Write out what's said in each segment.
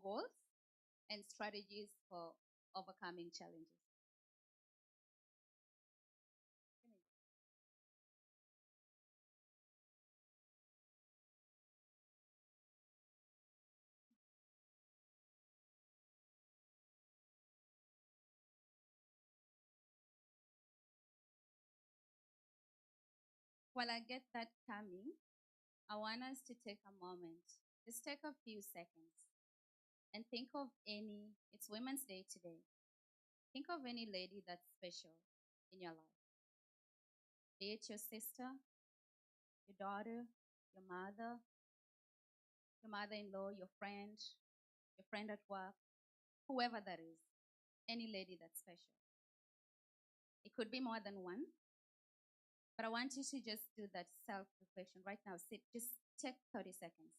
goals and strategies for overcoming challenges. While I get that coming, I want us to take a moment. Just take a few seconds and think of any, it's Women's Day today. Think of any lady that's special in your life. Be it your sister, your daughter, your mother, your mother in law, your friend at work, whoever that is, any lady that's special. It could be more than one, but I want you to just do that self reflection right now. Sit, just take 30 seconds.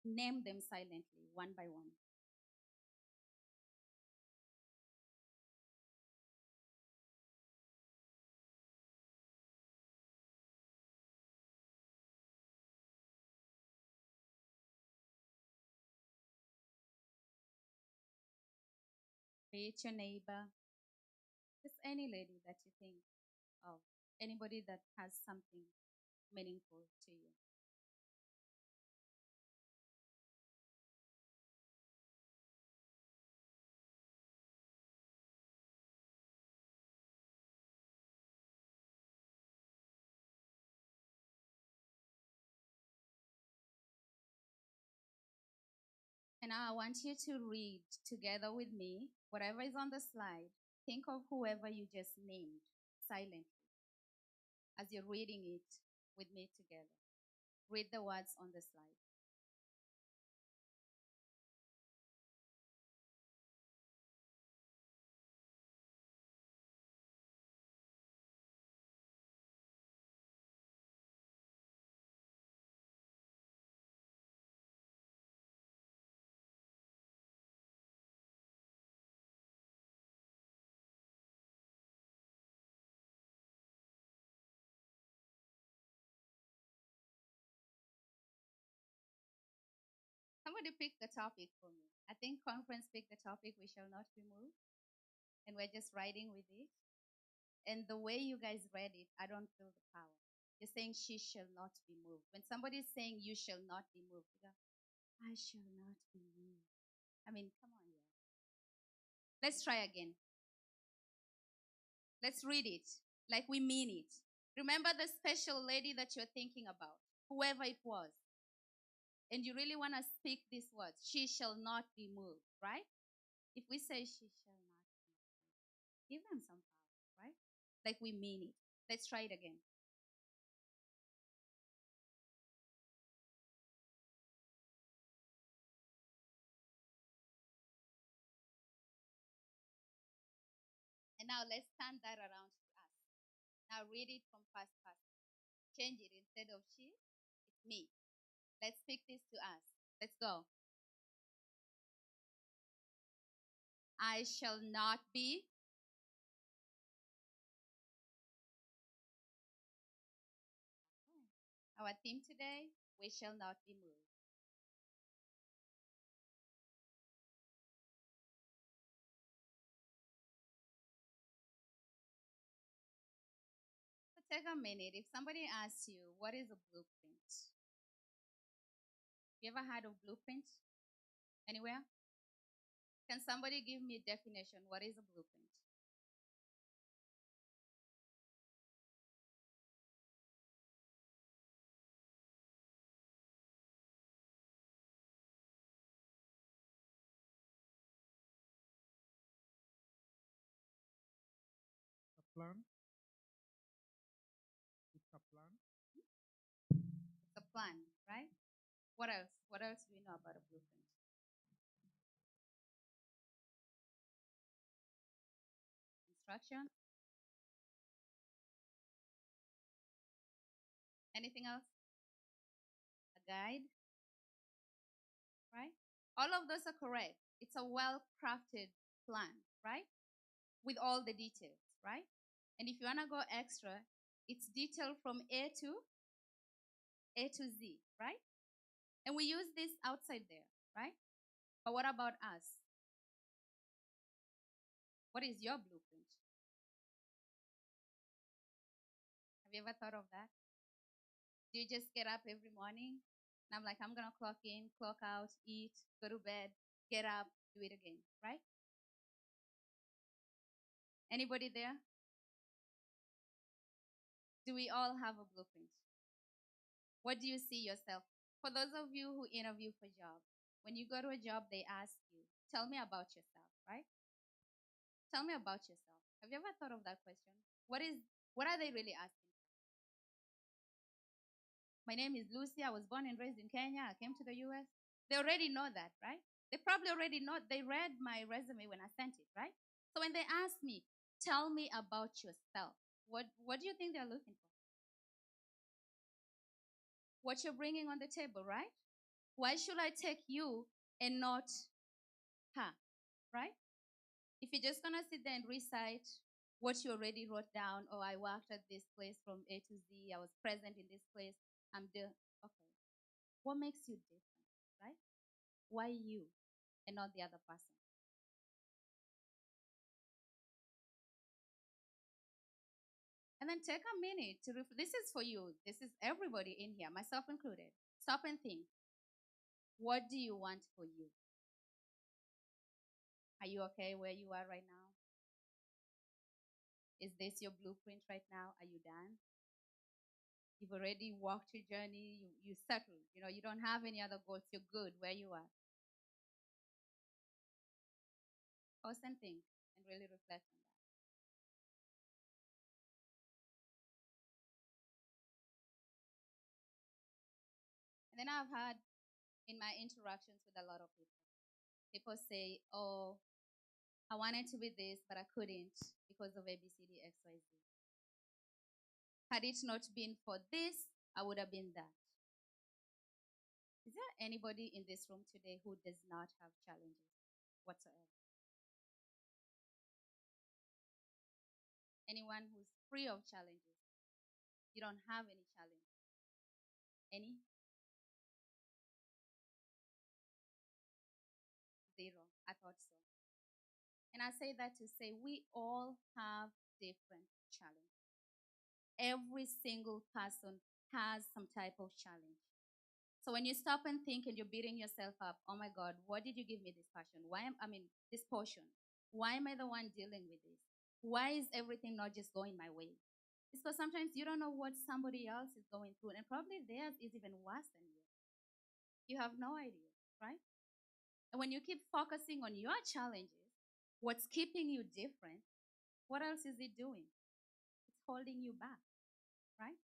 Name them silently, one by one. Be it your neighbor, just any lady that you think of, anybody that has something meaningful to you. And now I want you to read together with me whatever is on the slide. Think of whoever you just named silently as you're reading it with me together. Read the words on the slide. Somebody pick the topic for me. I think conference picked the topic, we shall not be moved. And we're just riding with it. And the way you guys read it, I don't feel the power. You're saying she shall not be moved. When somebody is saying you shall not be moved, you go, I shall not be moved. I mean, come on, yeah. Let's try again. Let's read it like we mean it. Remember the special lady that you're thinking about, whoever it was. And you really want to speak these words. She shall not be moved, right? If we say she shall not be moved, give them some power, right? Like we mean it. Let's try it again. And now let's turn that around to us. Now read it from past person. Change it. Instead of she, it's me. Let's speak this to us. Let's go. I shall not be. Our theme today, we shall not be moved. So take a minute. If somebody asks you, what is a blueprint? You ever heard of blueprint? Anywhere? Can somebody give me a definition? What is a blueprint? A plan. It's a plan. It's a plan, right? What else? What else do we know about a blueprint? Instruction? Anything else? A guide, right? All of those are correct. It's a well crafted plan, right? With all the details, right? And if you want to go extra, it's detailed from A to Z, right? And we use this outside there, right? But what about us? What is your blueprint? Have you ever thought of that? Do you just get up every morning and I'm like, I'm going to clock in, clock out, eat, go to bed, get up, do it again, right? Anybody there? Do we all have a blueprint? What do you see yourself? For those of you who interview for jobs, when you go to a job, they ask you, tell me about yourself, right? Tell me about yourself. Have you ever thought of that question? What are they really asking? My name is Lucy. I was born and raised in Kenya. I came to the US. They already know that, right? They probably already know. They read my resume when I sent it, right? So when they ask me, tell me about yourself, what do you think they're looking for? What you're bringing on the table, right? Why should I take you and not her, right? If you're just gonna sit there and recite what you already wrote down, oh, I worked at this place from A to Z, I was present in this place, I'm the okay. What makes you different, right? Why you and not the other person? And then take a minute to this is for you. This is everybody in here, myself included. Stop and think. What do you want for you? Are you okay where you are right now? Is this your blueprint right now? Are you done? You've already walked your journey, you settled. You don't have any other goals. You're good where you are. Pause and think and really reflect on that. And then I've had in my interactions with a lot of people, people say, oh, I wanted to be this, but I couldn't because of ABCD XYZ. Had it not been for this, I would have been that. Is there anybody in this room today who does not have challenges whatsoever? Anyone who's free of challenges? You don't have any challenge? Any? Zero. I thought so. And I say that to say we all have different challenges. Every single person has some type of challenge. So when you stop and think and you're beating yourself up, oh my God, what did you give me this passion? This portion? Why am I the one dealing with this? Why is everything not just going my way? It's because sometimes you don't know what somebody else is going through, and probably theirs is even worse than you. You have no idea, right? And when you keep focusing on your challenges, what's keeping you different, what else is it doing? It's holding you back, right?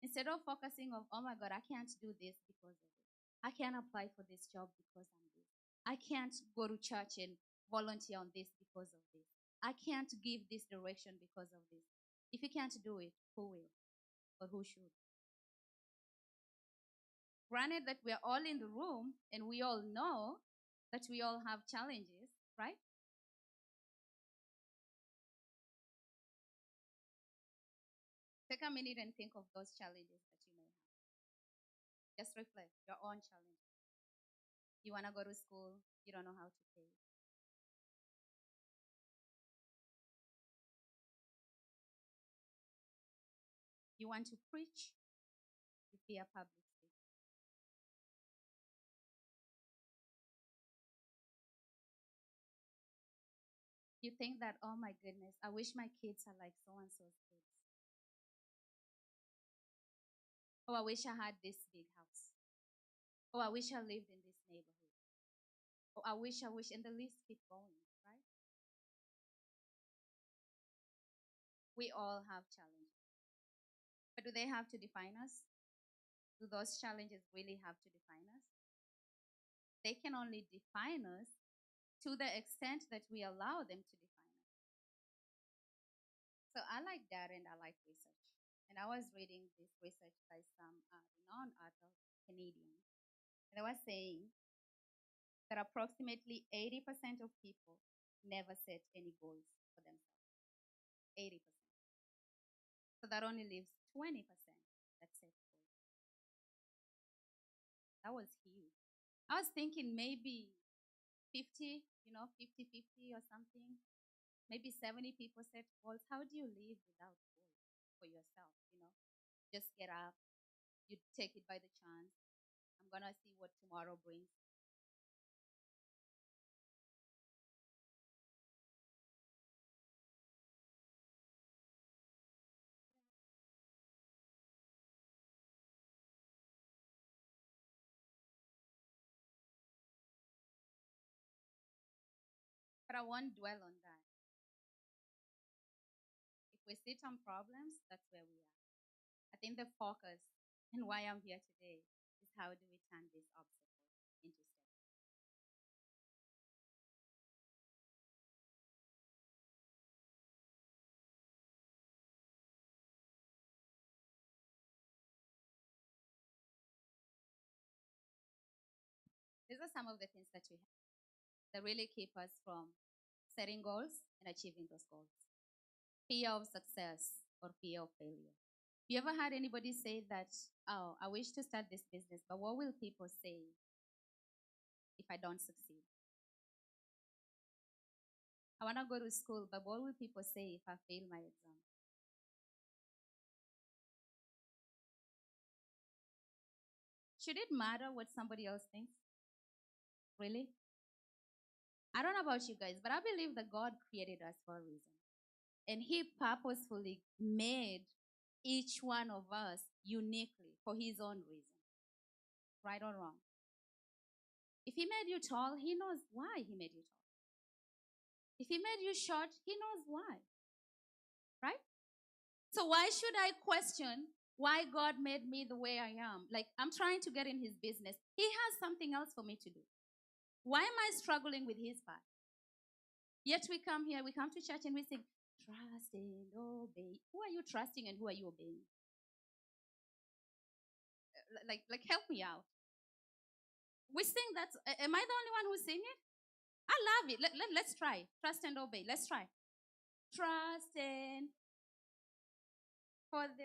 Instead of focusing on, oh my God, I can't do this because of this. I can't apply for this job because I'm this. I can't go to church and volunteer on this because of this. I can't give this direction because of this. If you can't do it, who will? Or who should? Granted that we're all in the room and we all know that we all have challenges, right? Take a minute and think of those challenges that you may have. Just reflect your own challenges. You want to go to school, you don't know how to pay. You want to preach, you fear public speaking. You think that, oh my goodness, I wish my kids are like so and so's kids. Oh, I wish I had this big house. Oh, I wish I lived in this neighborhood. Oh, I wish, and the list keep going, right? We all have challenges. But do they have to define us? Do those challenges really have to define us? They can only define us to the extent that we allow them to define us. So I like that and I like research. And I was reading this research by some renowned author, Canadian. And they were saying that approximately 80% of people never set any goals for themselves. 80%. So that only leaves 20% that set goals. That was huge. I was thinking maybe 50, 50-50 or something. Maybe 70 people set goals. How do you live without goals for yourself? Just get up, you take it by the chance. I'm going to see what tomorrow brings. But I won't dwell on that. If we sit on problems, that's where we are. I think the focus and why I'm here today is how do we turn these obstacles into steps. These are some of the things that we have that really keep us from setting goals and achieving those goals. Fear of success or fear of failure. You ever had anybody say that, oh, I wish to start this business, but what will people say if I don't succeed? I want to go to school, but what will people say if I fail my exam? Should it matter what somebody else thinks? Really? I don't know about you guys, but I believe that God created us for a reason. And He purposefully made each one of us uniquely for His own reason. Right or wrong? If He made you tall, He knows why He made you tall. If He made you short, He knows why. Right? So why should I question why God made me the way I am? Like, I'm trying to get in His business. He has something else for me to do. Why am I struggling with His part? Yet we come here, we come to church and we sing, trust and obey. Who are you trusting and who are you obeying? Like help me out. We sing that. Am I the only one who's singing it? I love it. Let's try. Trust and obey. Let's try. Trust and for the.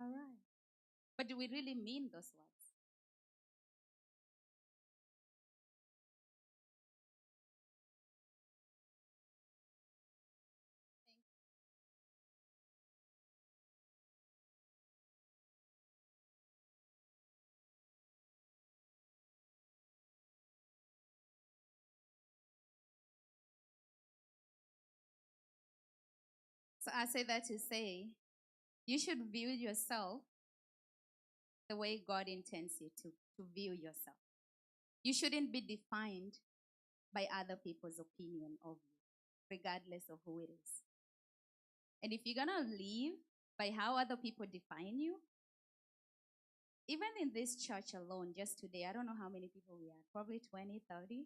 All right. But do we really mean those words? So I say that to say you should view yourself the way God intends you to view yourself. You shouldn't be defined by other people's opinion of you, regardless of who it is. And if you're going to live by how other people define you, even in this church alone, just today, I don't know how many people we are, probably 20, 30.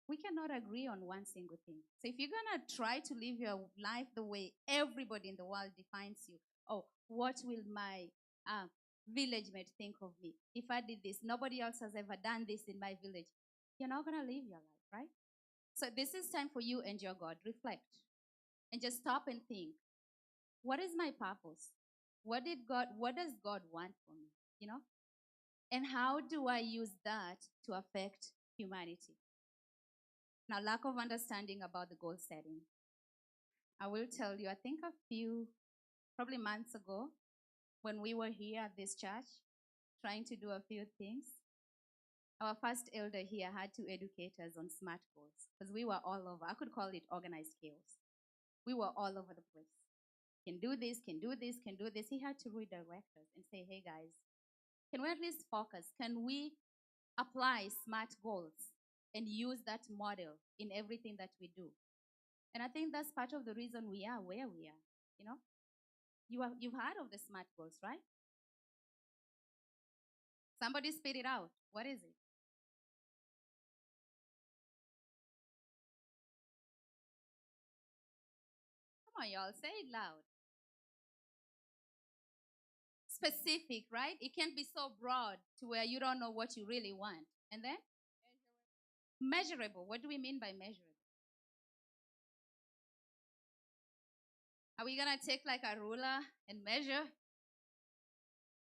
We cannot agree on one single thing. So if you're going to try to live your life the way everybody in the world defines you, oh, what will my village mate think of me? If I did this, nobody else has ever done this in my village. You're not going to live your life, right? So this is time for you and your God. Reflect and just stop and think, what is my purpose? What does God want for me? You know? And how do I use that to affect humanity? Now, lack of understanding about the goal setting. I will tell you, I think a few, probably months ago, when we were here at this church, trying to do a few things, our first elder here had to educate us on SMART goals because we were all over. I could call it organized chaos. We were all over the place. Can do this, can do this, can do this. He had to redirect us and say, hey guys, can we at least focus? Can we apply SMART goals and use that model in everything that we do? And I think that's part of the reason we are where we are. You know, you've heard of the SMART goals, right? Somebody spit it out. What is it? Come on, y'all, say it loud. Specific, right? It can't be so broad to where you don't know what you really want. And then measurable. What do we mean by measurable? Are we going to take like a ruler and measure?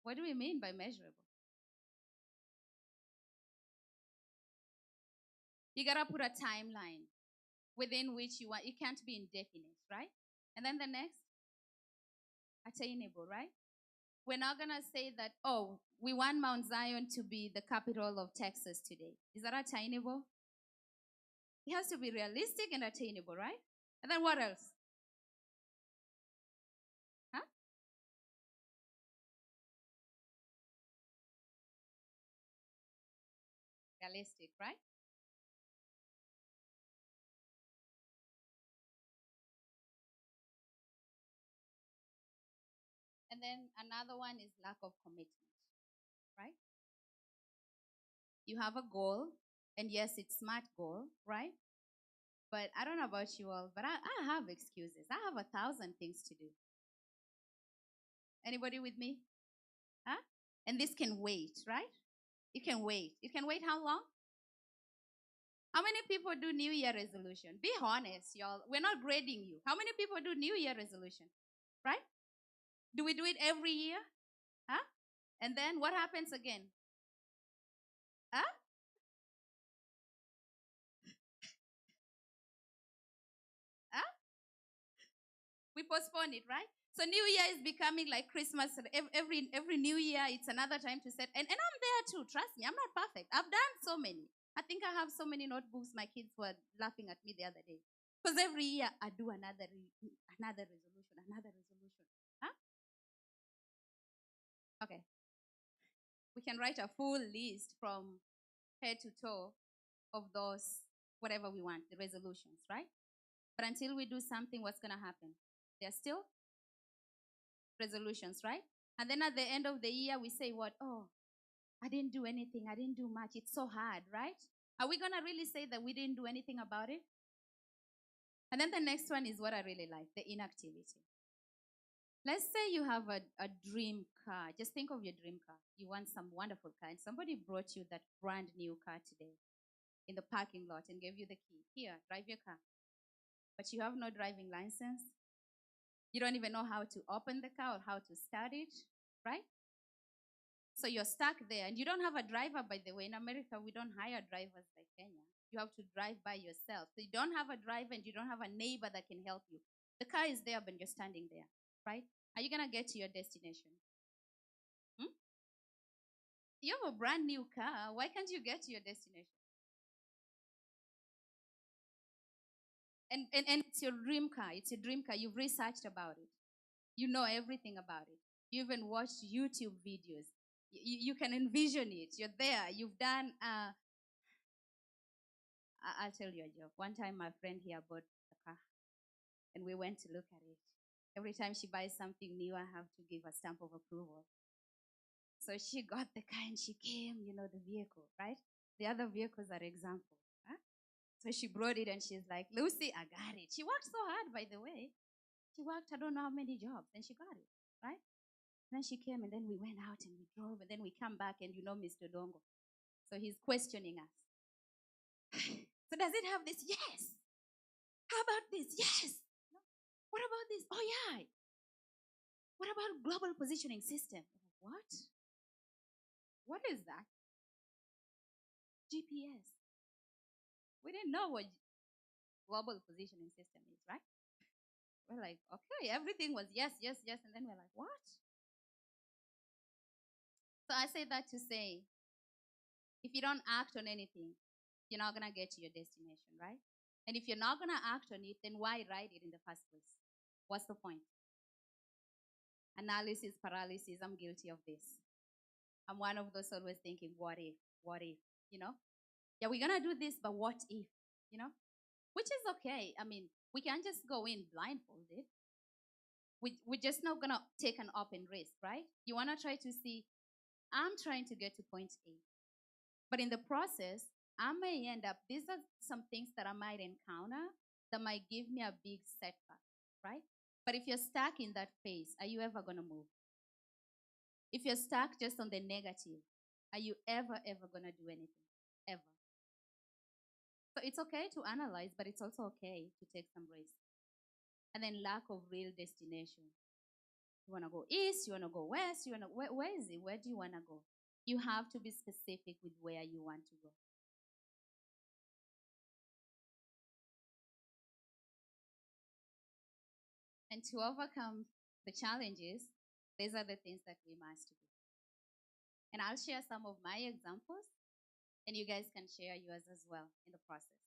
What do we mean by measurable? You got to put a timeline within which you want. It can't be indefinite, right? And then the next, attainable, right? We're not going to say that, oh, we want Mount Zion to be the capital of Texas today. Is that attainable? It has to be realistic and attainable, right? And then what else? Huh? Realistic, right? And then another one is lack of commitment, right? You have a goal, and yes, it's smart goal, right? But I don't know about you all, but I have excuses. I have 1,000 things to do. Anybody with me? Huh? And this can wait, right? It can wait. It can wait how long? How many people do New Year resolution? Be honest, y'all. We're not grading you. How many people do New Year resolution? Right? Do we do it every year? Huh? And then what happens again? Huh? Huh? We postpone it, right? So New Year is becoming like Christmas. Every New Year, it's another time to set. And I'm there too. Trust me, I'm not perfect. I've done so many. I think I have so many notebooks. My kids were laughing at me the other day because every year I do another resolution. Huh? Okay, we can write a full list from head to toe of those whatever we want, the resolutions, right? But until we do something, what's gonna happen? They're still resolutions, right? And then at the end of the year, we say, what? Oh, I didn't do anything. I didn't do much. It's so hard, right? Are we going to really say that we didn't do anything about it? And then the next one is what I really like, the inactivity. Let's say you have a dream car. Just think of your dream car. You want some wonderful car, and somebody brought you that brand new car today in the parking lot and gave you the key. Here, drive your car. But you have no driving license. You don't even know how to open the car or how to start it, right? So you're stuck there, and you don't have a driver, by the way. In America, we don't hire drivers like Kenya. You have to drive by yourself. So you don't have a driver, and you don't have a neighbor that can help you. The car is there, but you're standing there, right? Are you going to get to your destination? Hmm? You have a brand new car. Why can't you get to your destination? And it's your dream car. It's your dream car. You've researched about it. You know everything about it. You even watched YouTube videos. You can envision it. You're there. You've done I'll tell you a joke. One time, my friend here bought a car, and we went to look at it. Every time she buys something new, I have to give a stamp of approval. So she got the car and she came, the vehicle, right? The other vehicles are examples. Huh? So she brought it and she's like, Lucy, I got it. She worked so hard, by the way. She worked, I don't know how many jobs, and she got it, right? Then she came, and then we went out and we drove, and then we come back, and Mr. Dongo. So he's questioning us. So does it have this? Yes. How about this? Yes. No. What about this? Oh, yeah. What about global positioning system? What? What is that? GPS. We didn't know what global positioning system is, right? We're like, okay, everything was yes, yes, yes. And then we're like, what? So I say that to say, if you don't act on anything, you're not going to get to your destination, right? And if you're not going to act on it, then why write it in the first place? What's the point? Analysis paralysis. I'm guilty of this. I'm one of those always thinking, what if? What if? You know? Yeah, we're going to do this, but what if? You know? Which is okay. I mean, we can't just go in blindfolded. We're just not going to take an open risk, right? You want to try to see, I'm trying to get to point A. But in the process, I may end up, these are some things that I might encounter that might give me a big setback, right? But if you're stuck in that phase, are you ever going to move? If you're stuck just on the negative, are you ever going to do anything? Ever. So it's okay to analyze, but it's also okay to take some risks. and then lack of real destination. You want to go east, you want to go west, where is it? Where do you want to go? You have to be specific with where you want to go. And to overcome the challenges, these are the things that we must do. And I'll share some of my examples, and you guys can share yours as well in the process.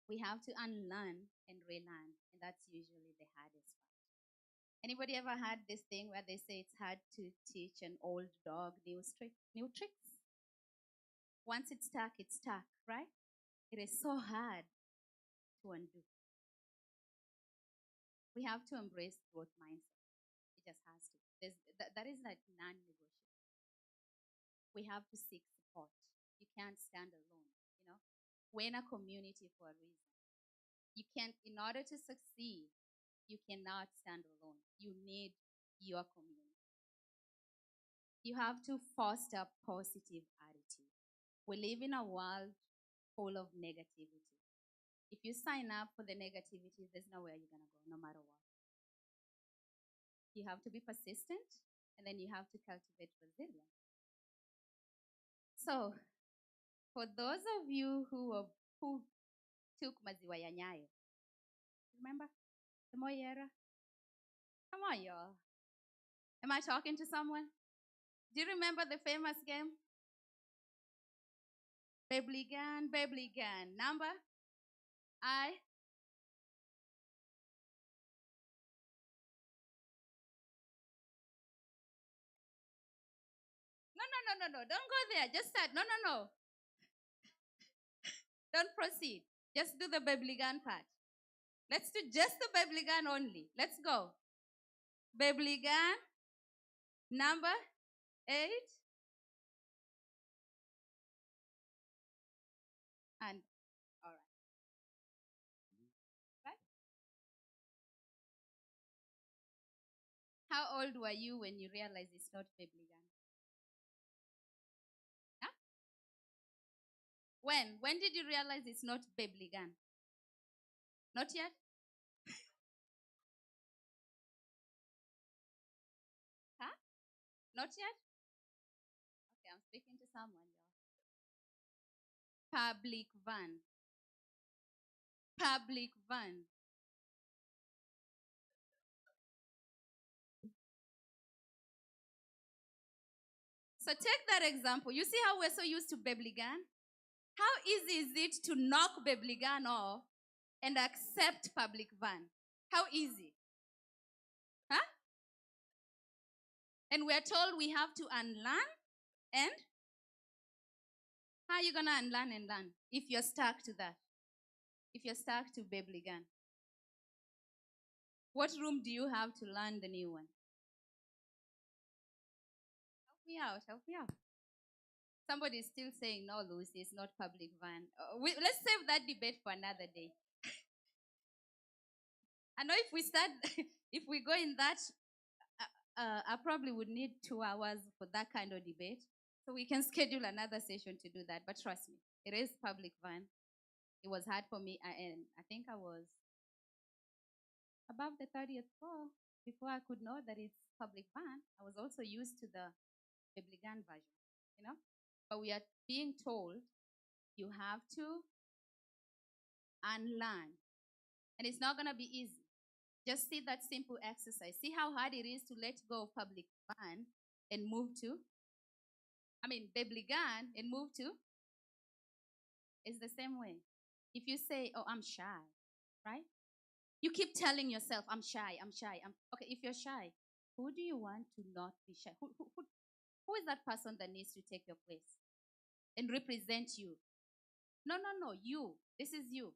We have to unlearn and relearn, and that's usually the hardest part. Anybody ever had this thing where they say it's hard to teach an old dog new tricks? Once it's stuck, right? It is so hard to undo. We have to embrace growth mindset. It just has to. That is like non-negotiable. We have to seek support. You can't stand alone. We're in a community for a reason. You can't, in order to succeed, you cannot stand alone. You need your community. You have to foster positive attitude. We live in a world full of negativity. If you sign up for the negativity, there's nowhere you're going to go, no matter what. You have to be persistent, and then you have to cultivate resilience. So, for those of you who took Maziwa ya Nyayo, remember the Moyera? Come on, y'all. Am I talking to someone? Do you remember the famous game? Bebligan. Number? I. No. Don't go there. Just start. No. Don't proceed. Just do the Bebligan part. Let's do just the Bebligan only. Let's go. Bebligan. Number 8. And all right. Right? How old were you when you realized it's not Bebligan? Huh? When? When did you realize it's not Bebligan? Not yet? Huh? Not yet? Okay, I'm speaking to someone, y'all. Public van. Public van. So take that example. You see how we're so used to Bebligan? How easy is it to knock Bebligan off and accept public van? How easy? Huh? And we're told we have to unlearn, and how are you going to unlearn and learn if you're stuck to that? If you're stuck to Bebligan? What room do you have to learn the new one? Help me out. Somebody is still saying, no, Lucy, it's not public van. Let's save that debate for another day. I know if we start, if we go in that, I probably would need 2 hours for that kind of debate. So we can schedule another session to do that. But trust me, it is public van. It was hard for me, and I think I was above the 30th floor before I could know that it's public van. I was also used to the Bebligan version, But we are being told you have to unlearn. And it's not going to be easy. Just see that simple exercise. See how hard it is to let go of public van and move to, Bebligan and move to. It's the same way. If you say, oh, I'm shy, right? You keep telling yourself, I'm shy. Okay, if you're shy, who do you want to not be shy? Who is that person that needs to take your place and represent you? No, you. This is you.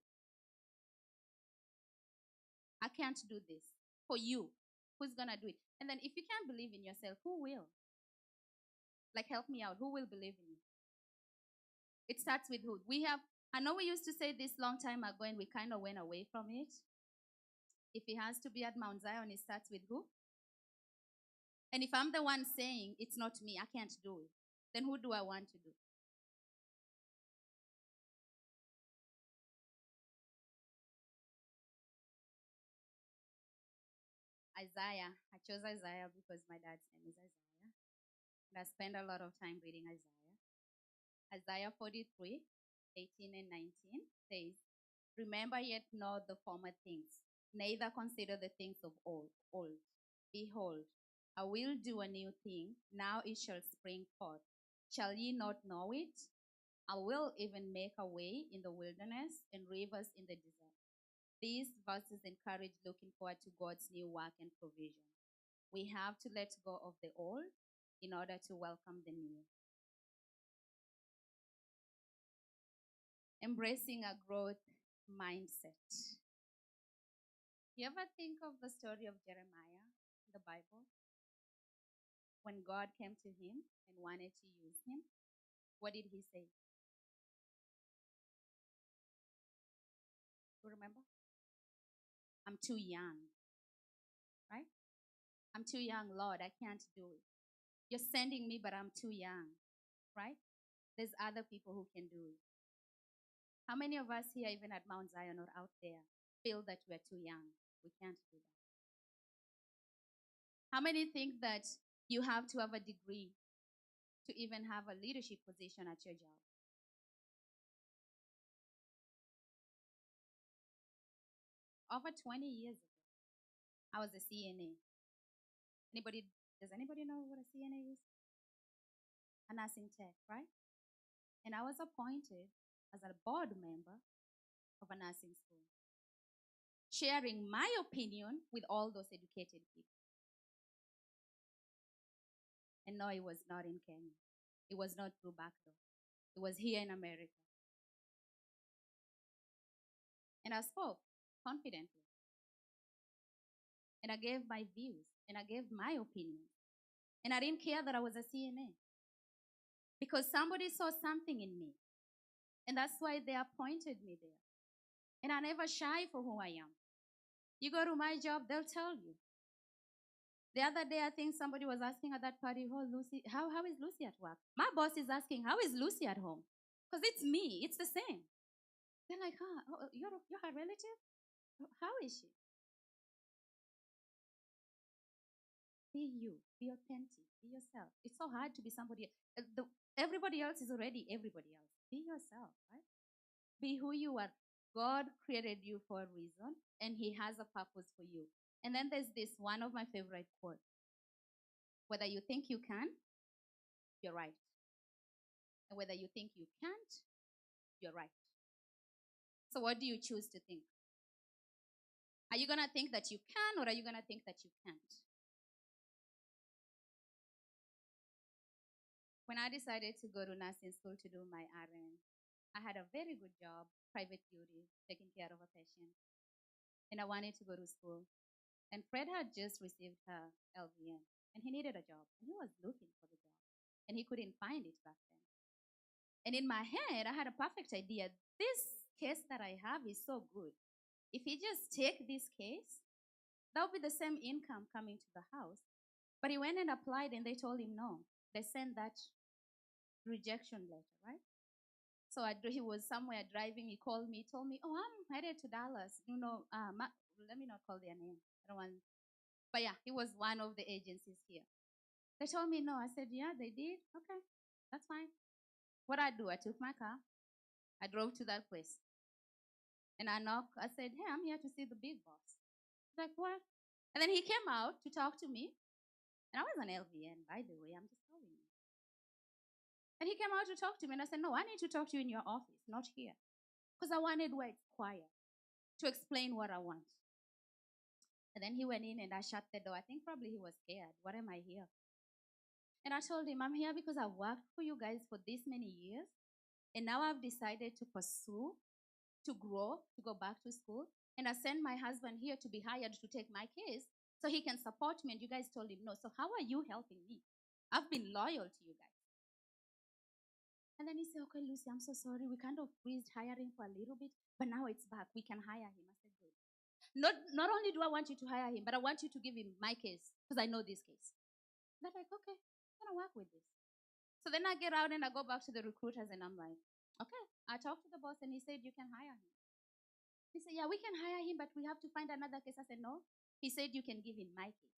I can't do this for you. Who's going to do it? And then if you can't believe in yourself, who will? Like, help me out. Who will believe in you? It starts with who? I know we used to say this long time ago and we kind of went away from it. If it has to be at Mount Zion, it starts with who? And if I'm the one saying it's not me, I can't do it, then who do I want to do? Isaiah. I chose Isaiah because my dad's name is Isaiah. And I spent a lot of time reading Isaiah. Isaiah 43, 18 and 19 says, remember yet not the former things, neither consider the things of old. Behold, I will do a new thing, now it shall spring forth. Shall ye not know it? I will even make a way in the wilderness and rivers in the desert. These verses encourage looking forward to God's new work and provision. We have to let go of the old in order to welcome the new. Embracing a growth mindset. You ever think of the story of Jeremiah in the Bible? When God came to him and wanted to use him, what did he say? You remember? I'm too young, right? I'm too young, Lord. I can't do it. You're sending me, but I'm too young, right? There's other people who can do it. How many of us here, even at Mount Zion or out there, feel that we're too young? We can't do that. How many think that you have to have a degree to even have a leadership position at your job? Over 20 years ago, I was a CNA. Anybody, does anybody know what a CNA is? A nursing tech, right? And I was appointed as a board member of a nursing school, sharing my opinion with all those educated people. And no, it was not in Kenya. It was not through backdoor. It was here in America. And I spoke confidently. And I gave my views. And I gave my opinion. And I didn't care that I was a CNA. Because somebody saw something in me. And that's why they appointed me there. And I never shy for who I am. You go to my job, they'll tell you. The other day, I think somebody was asking at that party, oh, Lucy, how is Lucy at work? My boss is asking, how is Lucy at home? Because it's me, it's the same. They're like, oh, you're her relative? How is she? Be you, be authentic, be yourself. It's so hard to be somebody. Everybody else is already everybody else. Be yourself, right? Be who you are. God created you for a reason, and He has a purpose for you. And then there's this one of my favorite quotes. Whether you think you can, you're right. And whether you think you can't, you're right. So what do you choose to think? Are you going to think that you can, or are you going to think that you can't? When I decided to go to nursing school to do my RN, I had a very good job, private duty, taking care of a patient. And I wanted to go to school. And Fred had just received her LVN, and he needed a job. He was looking for the job, and he couldn't find it back then. And in my head, I had a perfect idea. This case that I have is so good. If he just take this case, that would be the same income coming to the house. But he went and applied, and they told him no. They sent that rejection letter, right? So he was somewhere driving. He called me, told me, "Oh, I'm headed to Dallas. Let me not call their name. I don't want." But yeah, he was one of the agencies here. They told me no. I said, "Yeah, they did. Okay, that's fine." What I do? I took my car. I drove to that place, and I knocked. I said, "Hey, I'm here to see the big boss." He's like, "What?" And then he came out to talk to me, and I was an LVN, by the way. I'm just telling you. And he came out to talk to me, and I said, "No, I need to talk to you in your office, not here. Because I wanted where it's quiet to explain what I want." And then he went in and I shut the door. I think probably he was scared. What am I here? And I told him, I'm here because I've worked for you guys for this many years. And now I've decided to pursue, to grow, to go back to school. And I sent my husband here to be hired to take my case so he can support me. And you guys told him no. So how are you helping me? I've been loyal to you guys. And then he said, okay, Lucy, I'm so sorry. We kind of freezed hiring for a little bit, but now it's back. We can hire him. I said, good. Not only do I want you to hire him, but I want you to give him my case because I know this case. They're like, okay, I'm going to work with this. So then I get out and I go back to the recruiters and I'm like, okay, I talked to the boss and he said, you can hire him. He said, yeah, we can hire him, but we have to find another case. I said, no, He said you can give in my case.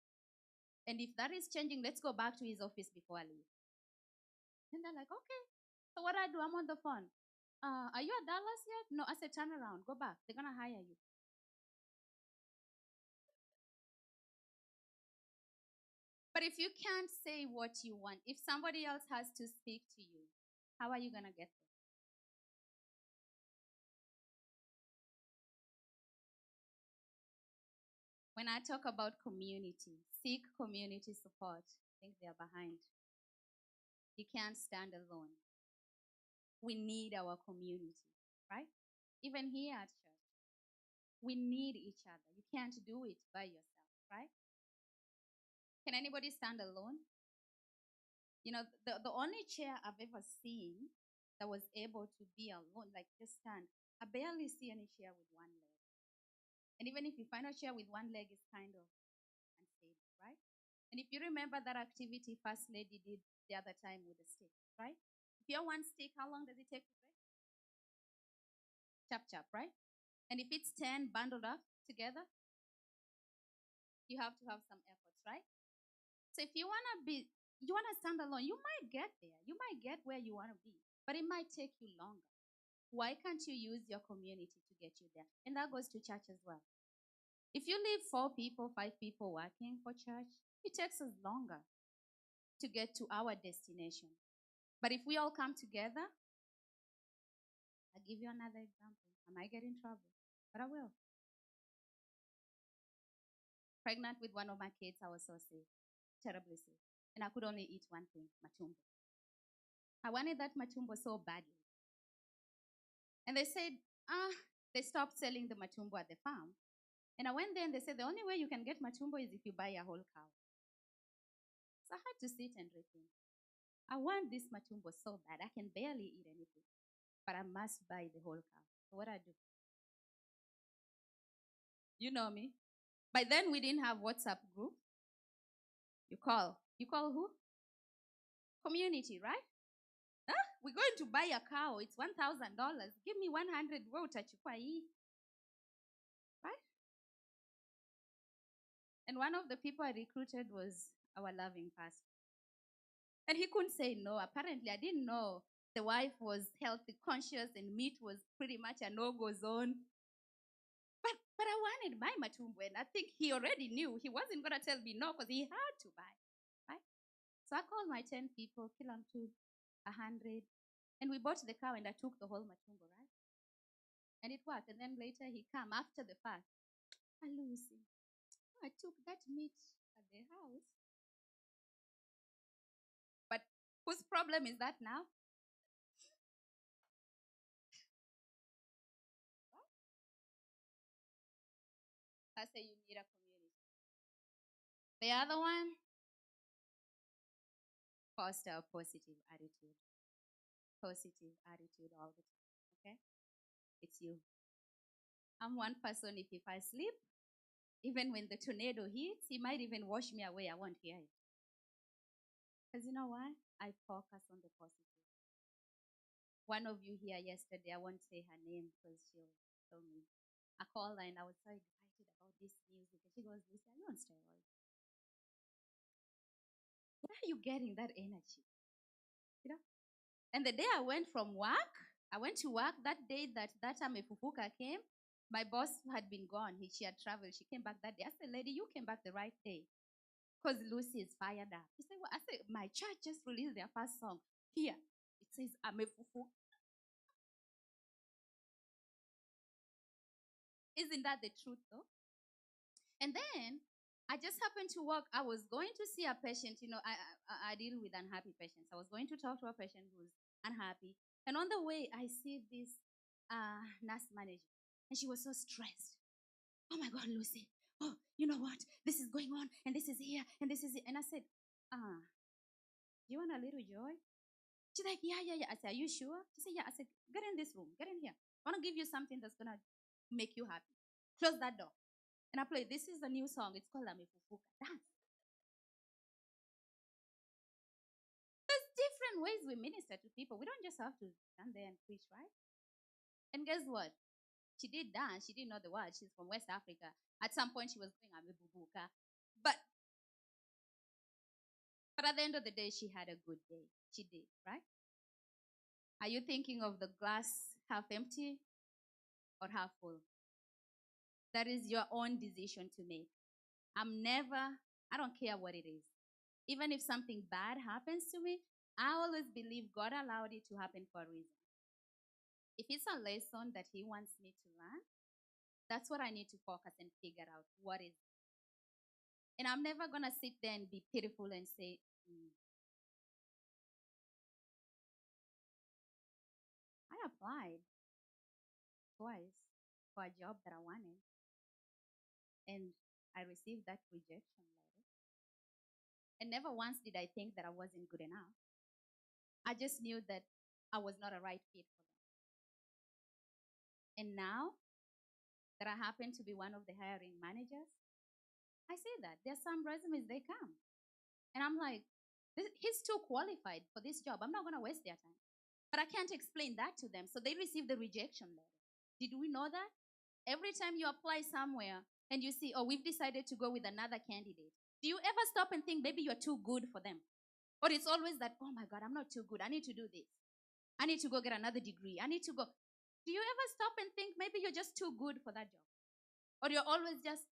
And if that is changing, let's go back to his office before I leave. And they're like, okay. So what I do, I'm on the phone. Are you at Dallas yet? No, I said, turn around, go back. They're gonna hire you. But if you can't say what you want, if somebody else has to speak to you, how are you gonna get there? When I talk about community, seek community support. I think they're behind. You can't stand alone. We need our community, right? Even here at church, we need each other. You can't do it by yourself, right? Can anybody stand alone? You know, the only chair I've ever seen that was able to be alone, like just stand, I barely see any chair with one leg. And even if you find a chair with one leg, it's kind of unstable, right? And if you remember that activity First Lady did the other time with the stick, right? If you're one stick, how long does it take to break? Chop, chop, right? And if it's 10 bundled up together, you have to have some efforts, right? So if you want to stand alone, you might get there. You might get where you want to be, but it might take you longer. Why can't you use your community to get you there? And that goes to church as well. If you leave 4 people, 5 people working for church, it takes us longer to get to our destination. But if we all come together, I'll give you another example. I might get in trouble, but I will. Pregnant with one of my kids, I was so sick, terribly sick. And I could only eat one thing, matumbo. I wanted that matumbo so badly. And they said, they stopped selling the matumbo at the farm. And I went there and they said, the only way you can get matumbo is if you buy a whole cow. So I had to sit and rethink. I want this matumbo so bad. I can barely eat anything, but I must buy the whole cow. So what I do? You know me. By then, we didn't have WhatsApp group. You call. You call who? Community, right? Huh? We're going to buy a cow. It's $1,000. Give me 100. Right? And one of the people I recruited was our loving pastor. And he couldn't say no. Apparently, I didn't know the wife was healthy conscious and meat was pretty much a no-go zone. But I wanted my matumbo, and I think he already knew. He wasn't going to tell me no because he had to buy, right? So I called my 10 people, kill them to 100, and we bought the cow, and I took the whole matumbo, right? And it worked. And then later he came after the fact. Lucy, I took that meat at the house. But whose problem is that now? I say you need a community. The other one, foster a positive attitude. Positive attitude all the time. Okay? It's you. I'm one person, if I sleep, even when the tornado hits, he might even wash me away. I won't hear it. Because you know why? I focus on the positive. One of you here yesterday, I won't say her name because she'll tell me. I called her and I was so excited about this music. And she goes, Lucy, are you on steroids? Where are you getting that energy? You know? And the day I went from work, I went to work that day that time a Fufuka came. My boss had been gone. She had traveled. She came back that day. I said, lady, you came back the right day. Because Lucy is fired up. She said, well, I said, my church just released their first song. Here, it says, I'm a fufu. Isn't that the truth, though? And then I just happened to walk. I was going to see a patient. You know, I deal with unhappy patients. I was going to talk to a patient who's unhappy. And on the way, I see this nurse manager. And she was so stressed. Oh my God, Lucy. Oh, you know what? This is going on. And this is here. And this is it. And I said, do you want a little joy? She's like, yeah, yeah, yeah. I said, are you sure? She said, yeah. I said, get in this room. Get in here. I want to give you something that's going to make you happy. Close that door. And I play, this is the new song. It's called Amefufuka. Dance. There's different ways we minister to people. We don't just have to stand there and preach, right? And guess what? She did dance. She didn't know the word. She's from West Africa. At some point, she was going Amebubuka. But but at the end of the day, she had a good day. She did, right? Are you thinking of the glass half empty or half full? That is your own decision to make. I don't care what it is. Even if something bad happens to me, I always believe God allowed it to happen for a reason. If it's a lesson that He wants me to learn, that's what I need to focus and figure out what is. And I'm never going to sit there and be pitiful and say, I applied twice for a job that I wanted, and I received that rejection letter. And never once did I think that I wasn't good enough. I just knew that I was not a right fit for them. And now that I happen to be one of the hiring managers, I say that there's some resumes they come. And I'm like, he's too qualified for this job. I'm not going to waste their time. But I can't explain that to them. So they receive the rejection letter. Did we know that? Every time you apply somewhere and you see, oh, we've decided to go with another candidate, do you ever stop and think maybe you're too good for them? Or it's always that, oh my God, I'm not too good. I need to do this. I need to go get another degree. I need to go. Do you ever stop and think maybe you're just too good for that job? Or you're always just,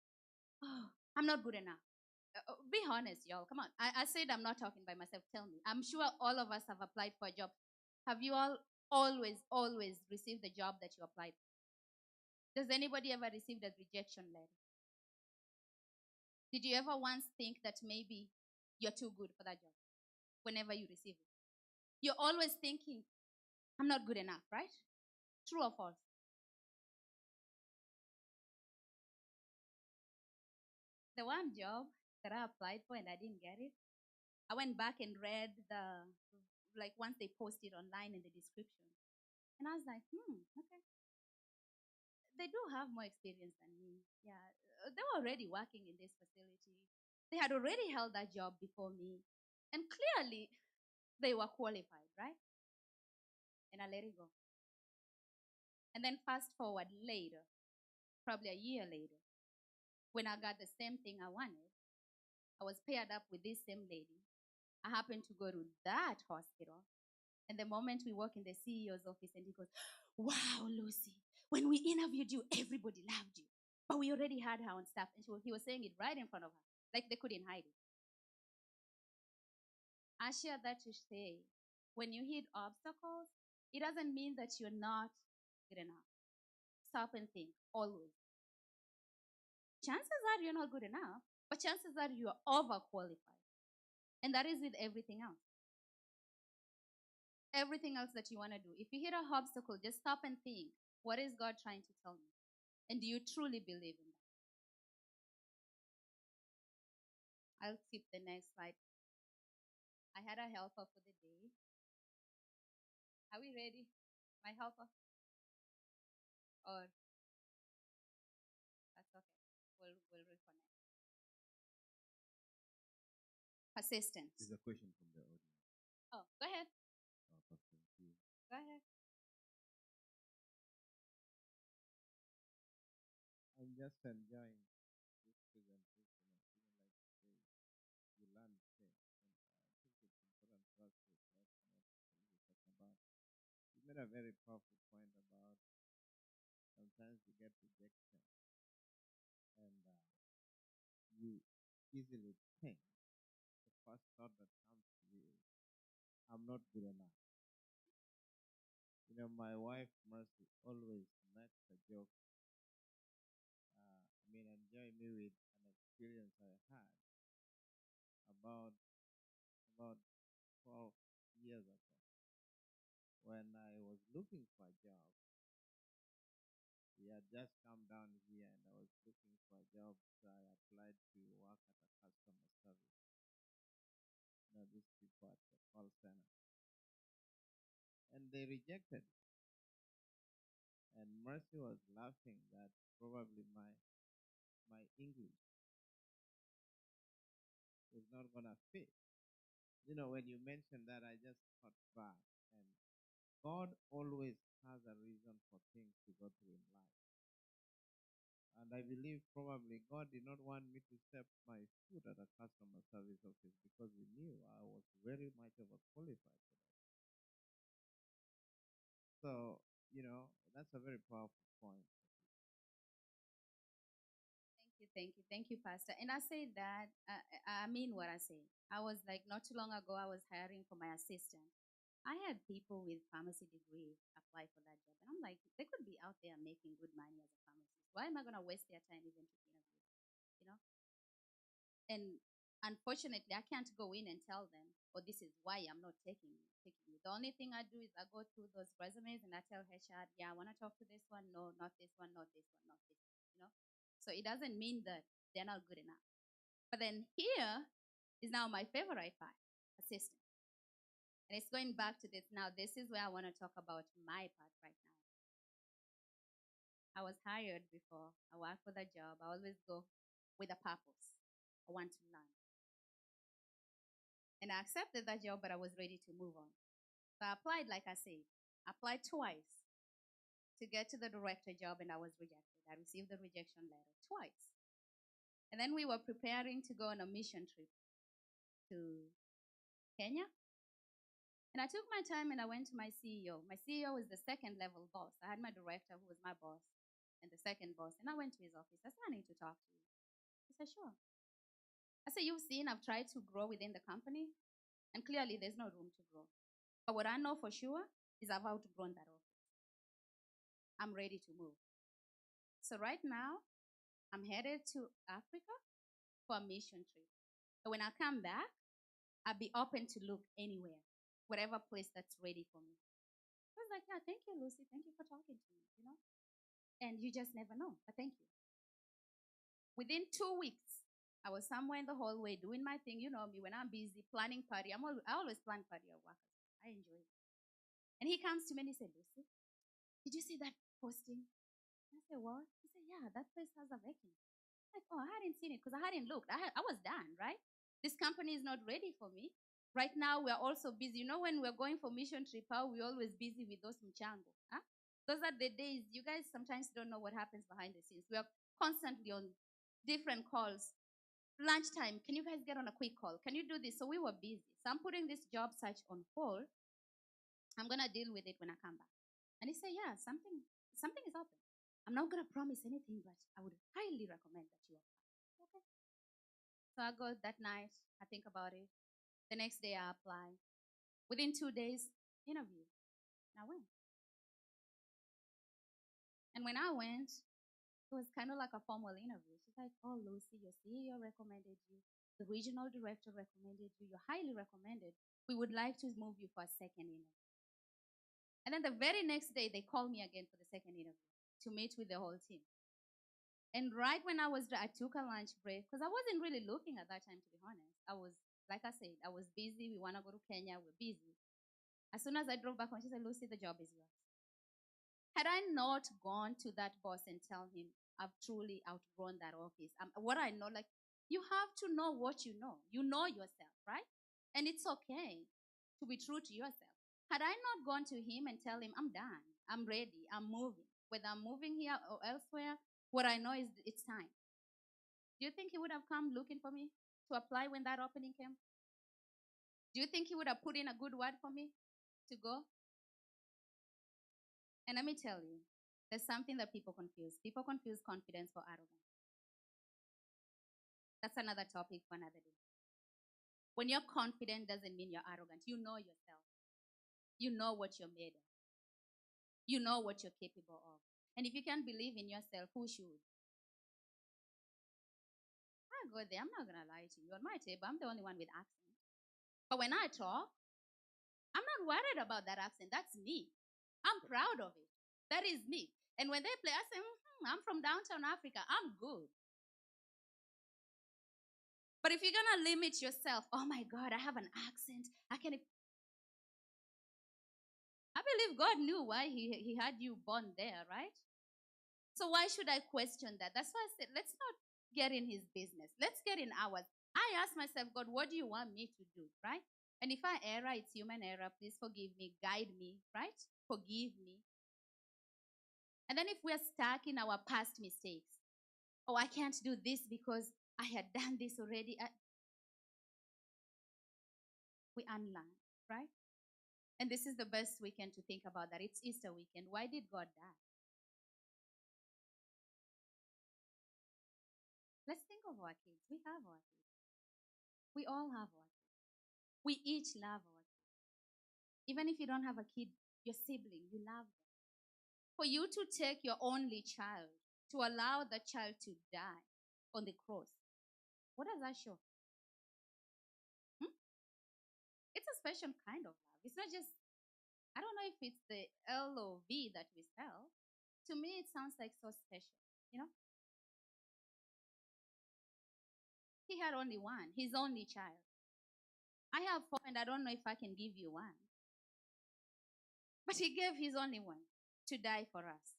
oh, I'm not good enough. Be honest, y'all. Come on. I said I'm not talking by myself. Tell me. I'm sure all of us have applied for a job. Have you all always received the job that you applied for? Does anybody ever receive a rejection letter? Did you ever once think that maybe you're too good for that job whenever you receive it? You're always thinking, I'm not good enough, right? True or false? The one job that I applied for and I didn't get it, I went back and read like once they posted online in the description. And I was like, okay. They do have more experience than me. Yeah. They were already working in this facility. They had already held that job before me. And clearly, they were qualified, right? And I let it go. And then fast forward later, probably a year later, when I got the same thing I wanted, I was paired up with this same lady. I happened to go to that hospital. And the moment we walk in the CEO's office, and he goes, wow, Lucy, when we interviewed you, everybody loved you. But we already had her on staff. And he was saying it right in front of her, like they couldn't hide it. I share that to say, when you hit obstacles, it doesn't mean that you're not good enough. Stop and think, always. Chances are you're not good enough, but chances are you're overqualified. And that is with everything else. Everything else that you want to do. If you hit a obstacle, just stop and think, what is God trying to tell me? And do you truly believe in that? I'll skip the next slide. I had a helper for the day. Are we ready? My helper? Or that's okay. We'll reconnect. Persistence. There's a question from the audience. Oh, go ahead. Pastor Q. Go ahead. I'm just enjoying this presentation. I feel like you learn things, and I think it's important for us to reflect on what you talk about. You made a very powerful point about sometimes you get rejection, and you easily think the first thought that comes to you is, I'm not good enough. My wife Mercy always makes a joke. Enjoy me with an experience I had about about 12 years ago when I was looking for a job. We had just come down here and I was looking for a job, so I applied to work at a customer service. These people at the call center. And they rejected it. And Mercy was laughing that probably my English was not gonna fit. When you mentioned that, I just thought back, and God always has a reason for things to go through in life. And I believe probably God did not want me to step my foot at a customer service office because He knew I was very much overqualified for that. So, that's a very powerful point. Thank you, Pastor. And I say that, I mean what I say. I was like, not too long ago, I was hiring for my assistant. I had people with pharmacy degree apply for that job. And I'm like, they could be out there making good money as a pharmacist. Why am I going to waste their time even to interview? You know? And unfortunately, I can't go in and tell them, oh, this is why I'm not taking you. The only thing I do is I go through those resumes and I tell HR, yeah, I want to talk to this one. No, not this one, not this one, not this one. So it doesn't mean that they're not good enough. But then here is now my favorite part, assistant. And it's going back to this now. This is where I want to talk about my part right now. I was hired before. I work for that job. I always go with a purpose. I want to learn. And I accepted that job, but I was ready to move on. So I applied, like I said, I applied twice to get to the director job, and I was rejected. I received the rejection letter twice. And then we were preparing to go on a mission trip to Kenya. And I took my time and I went to my CEO. My CEO was the second level boss. I had my director, who was my boss, and the second boss. And I went to his office. I said, I need to talk to you. He said, sure. I said, you've seen I've tried to grow within the company, and clearly there's no room to grow. But what I know for sure is I've outgrown that office. I'm ready to move. So right now, I'm headed to Africa for a mission trip. So when I come back, I'll be open to look anywhere, whatever place that's ready for me. I was like, yeah, thank you, Lucy. Thank you for talking to me. And you just never know. But thank you. Within 2 weeks, I was somewhere in the hallway doing my thing. You know me, when I'm busy planning party, I always plan party at work. I enjoy it. And he comes to me and he said, Lucy, did you see that posting? I said, what? He said, yeah, that place has a vacancy. Like, oh, I hadn't seen it because I hadn't looked. I was done, right? This company is not ready for me. Right now, we're also busy. When we're going for mission trip, we're always busy with those mchango. Huh? Those are the days you guys sometimes don't know what happens behind the scenes. We are constantly on different calls. Lunchtime, can you guys get on a quick call? Can you do this? So we were busy. So I'm putting this job search on hold. I'm going to deal with it when I come back. And he said, yeah, something is open. I'm not going to promise anything, but I would highly recommend that you apply. Okay. So I go that night. I think about it. The next day, I apply. Within 2 days, interview. And I went. And when I went, it was kind of like a formal interview. She's like, oh, Lucy, your CEO recommended you. The regional director recommended you. You're highly recommended. We would like to move you for a second interview. And then the very next day, they called me again for the second interview to meet with the whole team. And right when I took a lunch break because I wasn't really looking at that time, to be honest. Like I said, I was busy. We want to go to Kenya. We're busy. As soon as I drove back home, she said, Lucy, the job is yours. Had I not gone to that boss and tell him I've truly outgrown that office, what I know, like, you have to know what you know. You know yourself, right? And it's okay to be true to yourself. Had I not gone to him and tell him, I'm done, I'm ready, I'm moving, whether I'm moving here or elsewhere, what I know is it's time. Do you think he would have come looking for me to apply when that opening came? Do you think he would have put in a good word for me to go? And let me tell you, there's something that people confuse. People confuse confidence for arrogance. That's another topic for another day. When you're confident doesn't mean you're arrogant. You know yourself. You know what you're made of. You know what you're capable of. And if you can't believe in yourself, who should? I go there. I'm not going to lie to you. On my table, I'm the only one with accent. But when I talk, I'm not worried about that accent. That's me. I'm proud of it. That is me. And when they play, I say, I'm from downtown Africa. I'm good. But if you're going to limit yourself, oh my God, I have an accent. I believe God knew why he had you born there, right? So why should I question that? That's why I said, let's not get in his business. Let's get in ours. I ask myself, God, what do you want me to do, right? And if I error, it's human error. Please forgive me, guide me, right? Forgive me. And then if we're stuck in our past mistakes, Oh, I can't do this because I had done this already. We unlearn, right? And this is the best weekend to think about that. It's Easter weekend. Why did God die? Let's think of our kids. We have our kids. We all have our kids. We each love our kids. Even if you don't have a kid, your sibling, you love them. For you to take your only child, to allow the child to die on the cross, what does that show? Hmm? It's a special kind of love. It's not just, I don't know if it's the LOV that we spell. To me, it sounds like so special. You know, he had only one, his only child. I have four, and I don't know if I can give you one. But he gave his only one to die for us.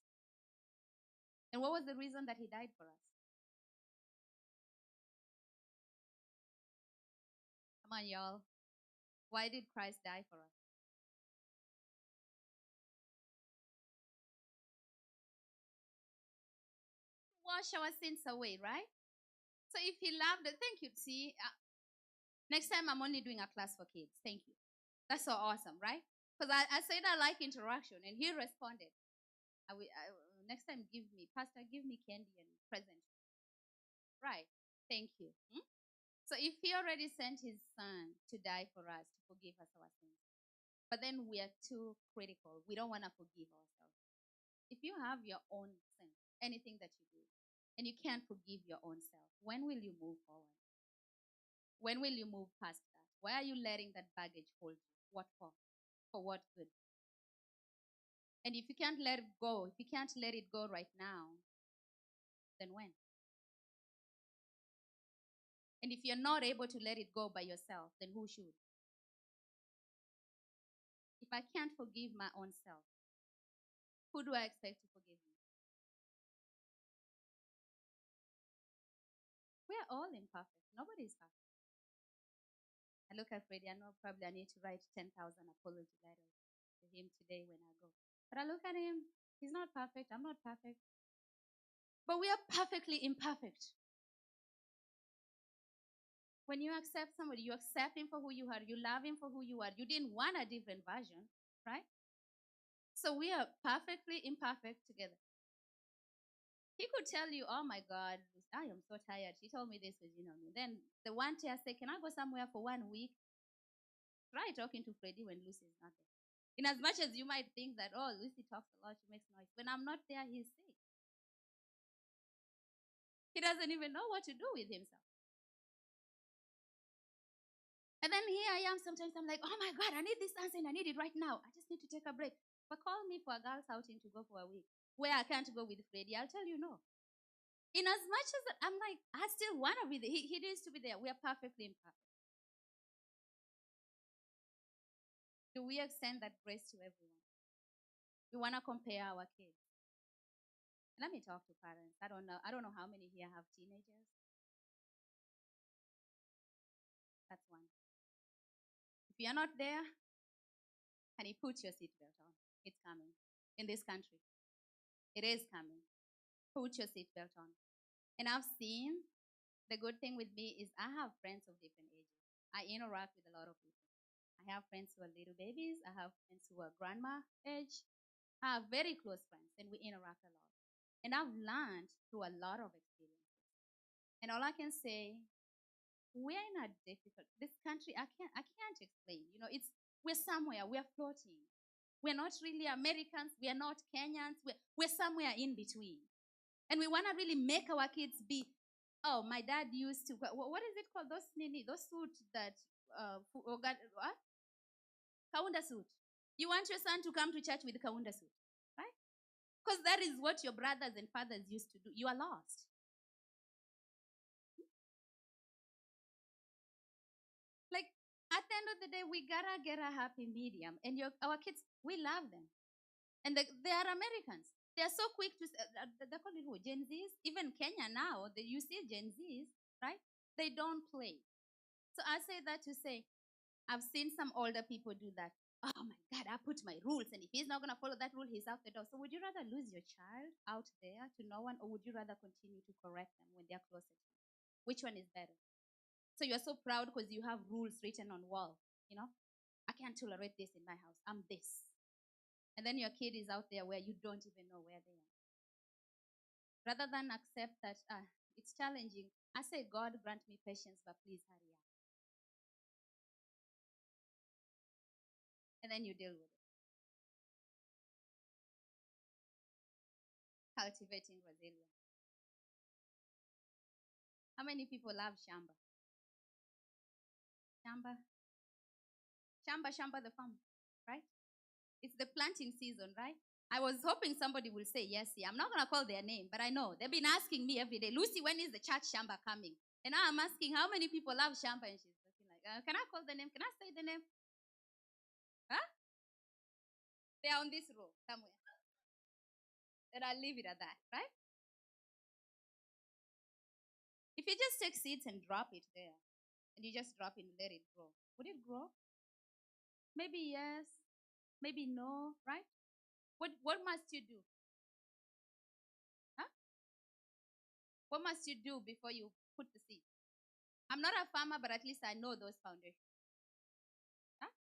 And what was the reason that he died for us? Come on, y'all. Why did Christ die for us? Wash our sins away, right? So if he loved it, thank you. See, next time I'm only doing a class for kids. Thank you. That's so awesome, right? Because I said I like interaction, and he responded. Next time, give me, Pastor, give me candy and present. Right. Thank you. Hmm? So if he already sent his son to die for us, to forgive us our sins, but then we are too critical. We don't want to forgive ourselves. If you have your own sin, anything that you do, and you can't forgive your own self, when will you move forward? When will you move past that? Why are you letting that baggage hold you? What for? For what good? And if you can't let it go, if you can't let it go right now, then when? And if you're not able to let it go by yourself, then who should? If I can't forgive my own self, who do I expect to forgive me? We are all imperfect. Nobody is perfect. I look at Freddie. I know probably I need to write 10,000 apology letters to him today when I go. But I look at him. He's not perfect. I'm not perfect. But we are perfectly imperfect. When you accept somebody, you accept him for who you are. You love him for who you are. You didn't want a different version, right? So we are perfectly imperfect together. He could tell you, "Oh my God, I am so tired. She told me this was, Then the one day I say, "Can I go somewhere for 1 week?" Try talking to Freddie when Lucy is not there. In as much as you might think that, oh, Lucy talks a lot, she makes noise. When I'm not there, he's sick. He doesn't even know what to do with himself. And then here I am, sometimes I'm like, oh my God, I need this answer and I need it right now. I just need to take a break. But call me for a girl's outing to go for a week where I can't go with Freddie. I'll tell you no. In as much as I'm like, I still want to be there. He needs to be there. We are perfectly imperfect. Do we extend that grace to everyone? We want to compare our kids. Let me talk to parents. I don't know how many here have teenagers. That's one. If you're not there, honey, put your seatbelt on. It's coming. In this country, it is coming. Put your seatbelt on. And I've seen, the good thing with me is I have friends of different ages. I interact with a lot of people. I have friends who are little babies. I have friends who are grandma age. I have very close friends, and we interact a lot. And I've learned through a lot of experiences. And all I can say, we're in a difficult, this country, I can't explain. We're somewhere, we're floating. We're not really Americans, we are not Kenyans, we're somewhere in between. And we want to really make our kids be, oh, my dad used to, what is it called? Those suits that, what? Kaunda suit. You want your son to come to church with Kaunda suit, right? Because that is what your brothers and fathers used to do. You are lost. Like, at the end of the day, we gotta get a happy medium. And our kids, we love them. And they are Americans. They are so quick to, they call it who? Gen Zs? Even Kenya now, you see Gen Zs, right? They don't play. So I say that to say, I've seen some older people do that. oh my God, I put my rules, and if he's not going to follow that rule, he's out the door. So would you rather lose your child out there to no one, or would you rather continue to correct them when they're closer to you? Which one is better? So you're so proud because you have rules written on wall. You know, I can't tolerate this in my house. I'm this. And then your kid is out there where you don't even know where they are. Rather than accept that it's challenging, I say, God, grant me patience, but please hurry up. And then you deal with it. Cultivating resilience. How many people love Shamba? Shamba? Shamba the farm, right? It's the planting season, right? I was hoping somebody will say yes here. I'm not going to call their name, but I know. They've been asking me every day, Lucy, when is the church Shamba coming? And now I'm asking how many people love Shamba, and she's looking like, can I call the name? Can I say the name? Huh? They are on this row somewhere. Then I'll leave it at that, right? If you just take seeds and drop it there, and you just drop it and let it grow, would it grow? Maybe yes, maybe no, right? What must you do? Huh? What must you do before you put the seed? I'm not a farmer, but at least I know those foundations. Huh?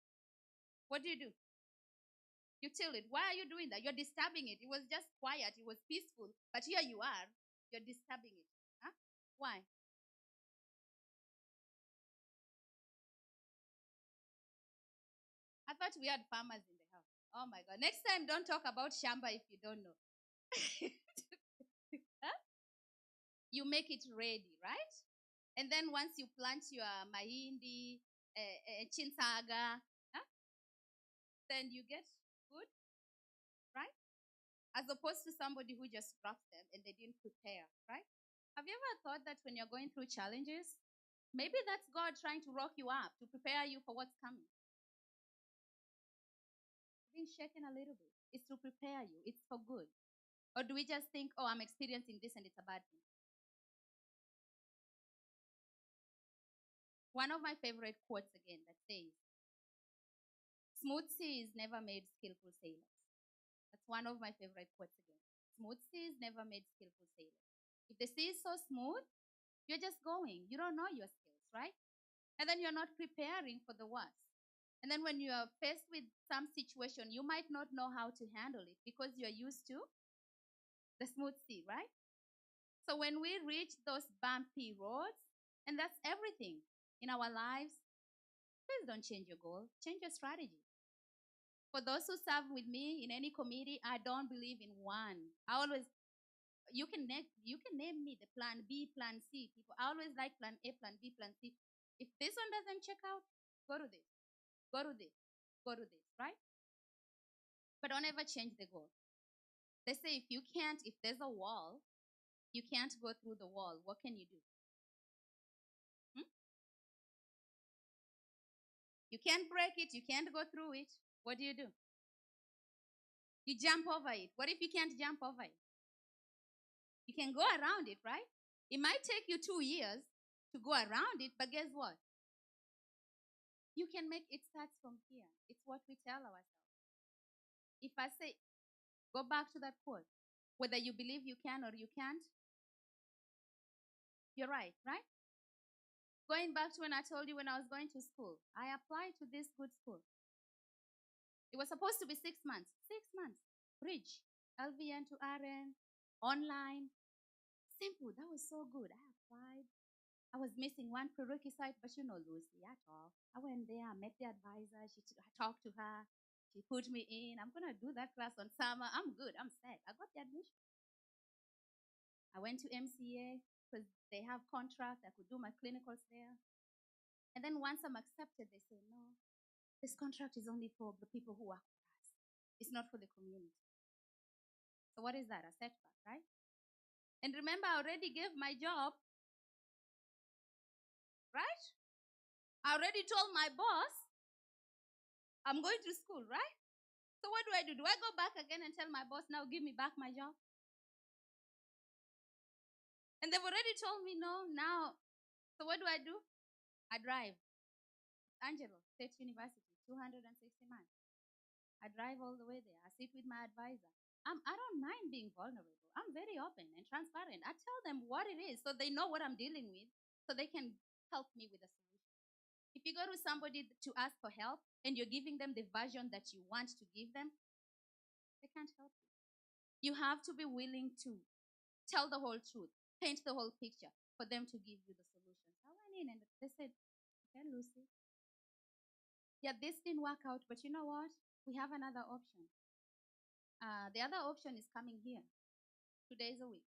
What do? You till it. Why are you doing that? You're disturbing it. It was just quiet. It was peaceful. But here you are. You're disturbing it. Huh? Why? I thought we had farmers in the house. Oh my God. Next time, don't talk about Shamba if you don't know. Huh? You make it ready, right? And then once you plant your mahindi, chinsaga, huh? Then you get good, right? As opposed to somebody who just drops them and they didn't prepare, right? Have you ever thought that when you're going through challenges, maybe that's God trying to rock you up to prepare you for what's coming? Being shaken a little bit. It's to prepare you, it's for good. Or do we just think, oh, I'm experiencing this and it's a bad thing? One of my favorite quotes again that says, smooth seas never made skillful sailors. That's one of my favorite quotes again. Smooth seas never made skillful sailors. If the sea is so smooth, you're just going. You don't know your skills, right? And then you're not preparing for the worst. And then when you are faced with some situation, you might not know how to handle it because you're used to the smooth sea, right? So when we reach those bumpy roads, and that's everything in our lives, please don't change your goal, change your strategy. For those who serve with me in any committee, I don't believe in one. I always you can name me the plan B, plan C. People I always like plan A, plan B, plan C. If this one doesn't check out, go to this, go to this, go to this, right? But don't ever change the goal. They say if there's a wall, you can't go through the wall. What can you do? Hmm? You can't break it. You can't go through it. What do? You jump over it. What if you can't jump over it? You can go around it, right? It might take you 2 years to go around it, but guess what? You can make it starts from here. It's what we tell ourselves. If I say, go back to that quote, whether you believe you can or you can't, you're right, right? Going back to when I told you when I was going to school, I applied to this good school. It was supposed to be 6 months. 6 months. Bridge. LVN to RN. Online. Simple. That was so good. I applied. I was missing one prerequisite, but you know Lucy at all. I went there, I met the advisor. I talked to her. She put me in. I'm going to do that class on summer. I'm good. I'm set. I got the admission. I went to MCA because they have contract. I could do my clinicals there. And then once I'm accepted, they say, no, this contract is only for the people who work for us. It's not for the community. So what is that? A setback, right? And remember, I already gave my job, right? I already told my boss I'm going to school, right? So what do? Do I go back again and tell my boss, now give me back my job? And they've already told me no, now. So what do? I drive. Angelo State University, 260 miles. I drive all the way there. I sit with my advisor. I don't mind being vulnerable. I'm very open and transparent. I tell them what it is so they know what I'm dealing with so they can help me with a solution. If you go to somebody to ask for help and you're giving them the version that you want to give them, they can't help you. You have to be willing to tell the whole truth, paint the whole picture for them to give you the solutions. I went in and they said, okay, Lucy, yeah, this didn't work out, but you know what? We have another option. The other option is coming here 2 days a week.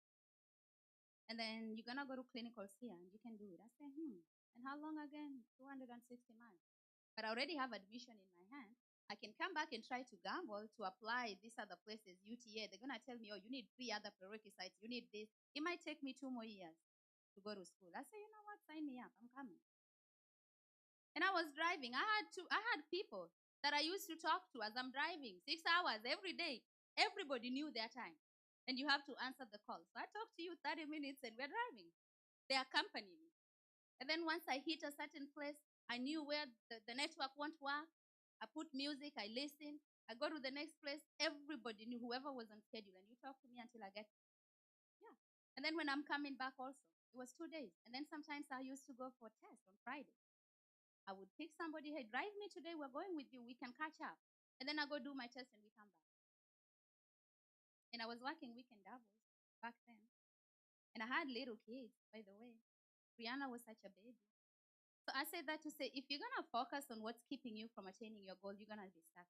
And then you're going to go to clinicals here and you can do it. I said, and how long again? 260 miles. But I already have admission in my hand. I can come back and try to gamble to apply these other places, UTA. They're going to tell me, oh, you need 3 other prerequisites. You need this. It might take me 2 more years to go to school. I say, you know what? Sign me up. I'm coming. And I was driving. I had people that I used to talk to as I'm driving 6 hours every day. Everybody knew their time. And you have to answer the call. So I talk to you 30 minutes and we're driving. They accompany me. And then once I hit a certain place, I knew where the network won't work. I put music, I listen. I go to the next place. Everybody knew, whoever was on schedule. And you talk to me until I get, yeah. And then when I'm coming back also, it was 2 days. And then sometimes I used to go for a test on Friday. I would pick somebody, hey, drive me today, we're going with you, we can catch up. And then I go do my test and we come back. And I was working weekend doubles back then. And I had little kids, by the way. Brianna was such a baby. So I say that to say, if you're going to focus on what's keeping you from attaining your goal, you're going to be stuck.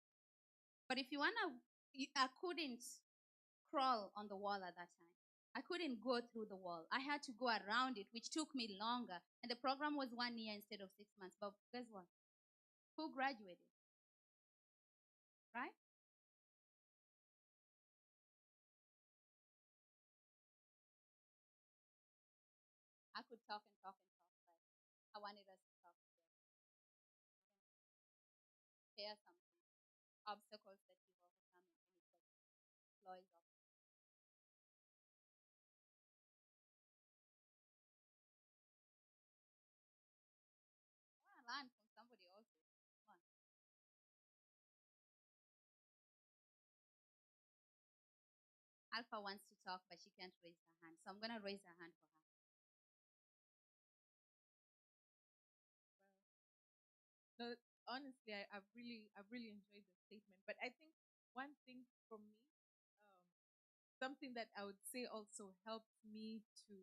But if you want to, I couldn't crawl on the wall at that time. I couldn't go through the wall. I had to go around it, which took me longer. And the program was 1 year instead of 6 months. But guess what? Who graduated? Right? I could talk and talk and talk, but I wanted us to talk together. Share some obstacles that you've overcome and any questions. Floor is open. I want to learn from somebody also. Come on. Alpha wants to talk, but she can't raise her hand. So I'm going to raise her hand for her. No, honestly, I've really enjoyed the statement. But I think one thing for me, um, something that I would say also helped me to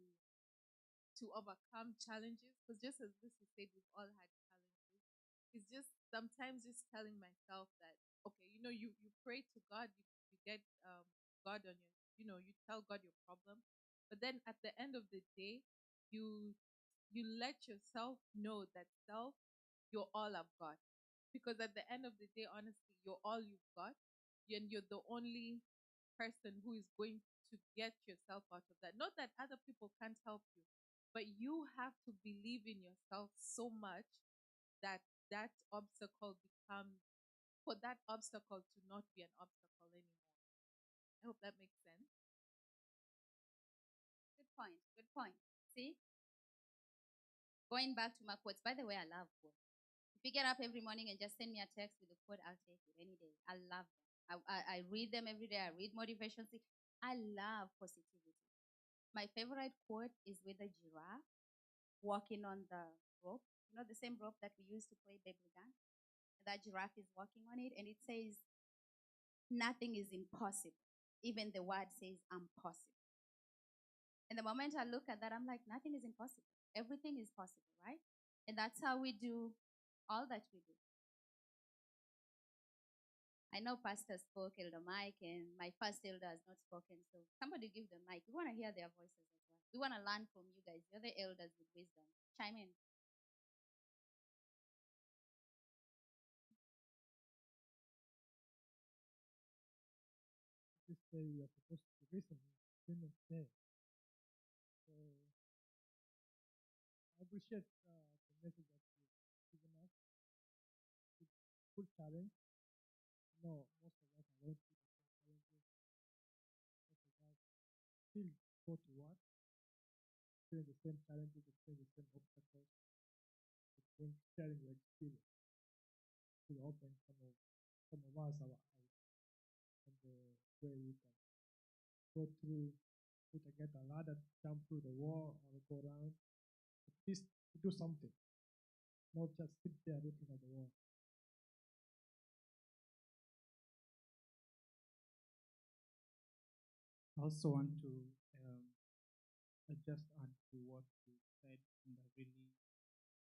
overcome challenges, because just as Lucy said, we've all had challenges. It's just sometimes just telling myself that okay, you pray to God, you get God on your, you tell God your problem, but then at the end of the day, you you let yourself know that self, you're all I've got. Because at the end of the day, honestly, you're all you've got. And you're the only person who is going to get yourself out of that. Not that other people can't help you, but you have to believe in yourself so much that that obstacle becomes, for that obstacle to not be an obstacle anymore. I hope that makes sense. Good point. Good point. See, going back to my quotes. By the way, I love quotes. If you get up every morning and just send me a text with a quote, I'll take it any day. I love them. I read them every day. I read motivation. I love positivity. My favorite quote is with a giraffe walking on the rope. You know, the same rope that we use to play baby gun? That giraffe is walking on it, and it says, nothing is impossible. Even the word says, I'm possible. And the moment I look at that, I'm like, nothing is impossible. Everything is possible, right? And that's how we do all that we do. I know Pastor spoke, Elder Mike, and my first elder has not spoken. So somebody give them mic. We want to hear their voices as well. We want to learn from you guys. You're the elders with wisdom. Chime in. This day we are supposed to listen to Women's Day. So I appreciate the message that you've given us. It's good challenge. No, most of us are going through the same challenges. Most of us still go to work, experience the same challenges, experience the same obstacles. It's going sharing your experience. To open some of us our eyes. where you can go through, put get a ladder, jump through the wall, or go around. At least do something, not just sit there looking at the wall. I also want to just add to what you said, and I really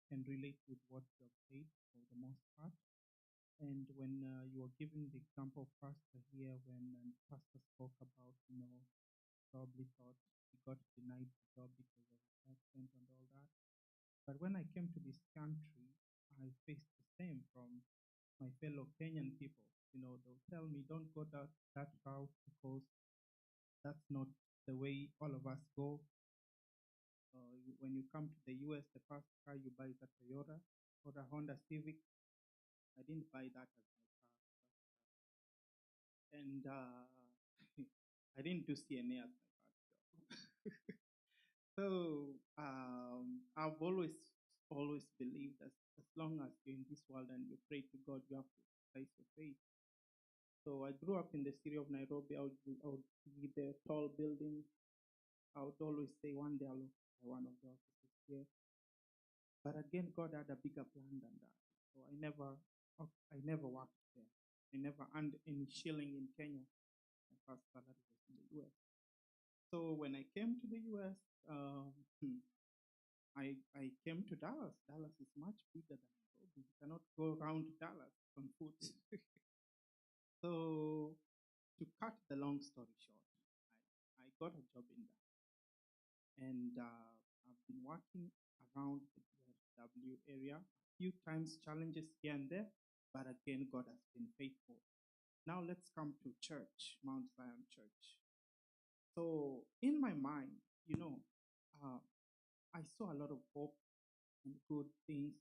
can relate with what you have said for the most part. And when you were giving the example of Pastor here, when Pastor spoke about, probably thought he got denied the job because of his accent and all that. But when I came to this country, I faced the same from my fellow Kenyan people. They'll tell me, don't go that route because that's not the way all of us go. When you come to the US, the first car you buy is a Toyota or a Honda Civic. I didn't buy that as my car. And I didn't do CNA as my first job. So I've always believed as long as you're in this world and you pray to God, you have to place your faith. So I grew up in the city of Nairobi. I would see the tall buildings. I would always say one day I'll look at one of the offices here. But again, God had a bigger plan than that. So I never worked there. I never earned any shilling in Kenya. My first salary was in the US. So when I came to the US, I came to Dallas. Dallas is much bigger than Nairobi. You cannot go around Dallas on foot. So to cut the long story short, I got a job in that. And I've been working around the DFW area. A few times challenges here and there, but again, God has been faithful. Now let's come to church, Mount Zion Church. So in my mind, I saw a lot of hope and good things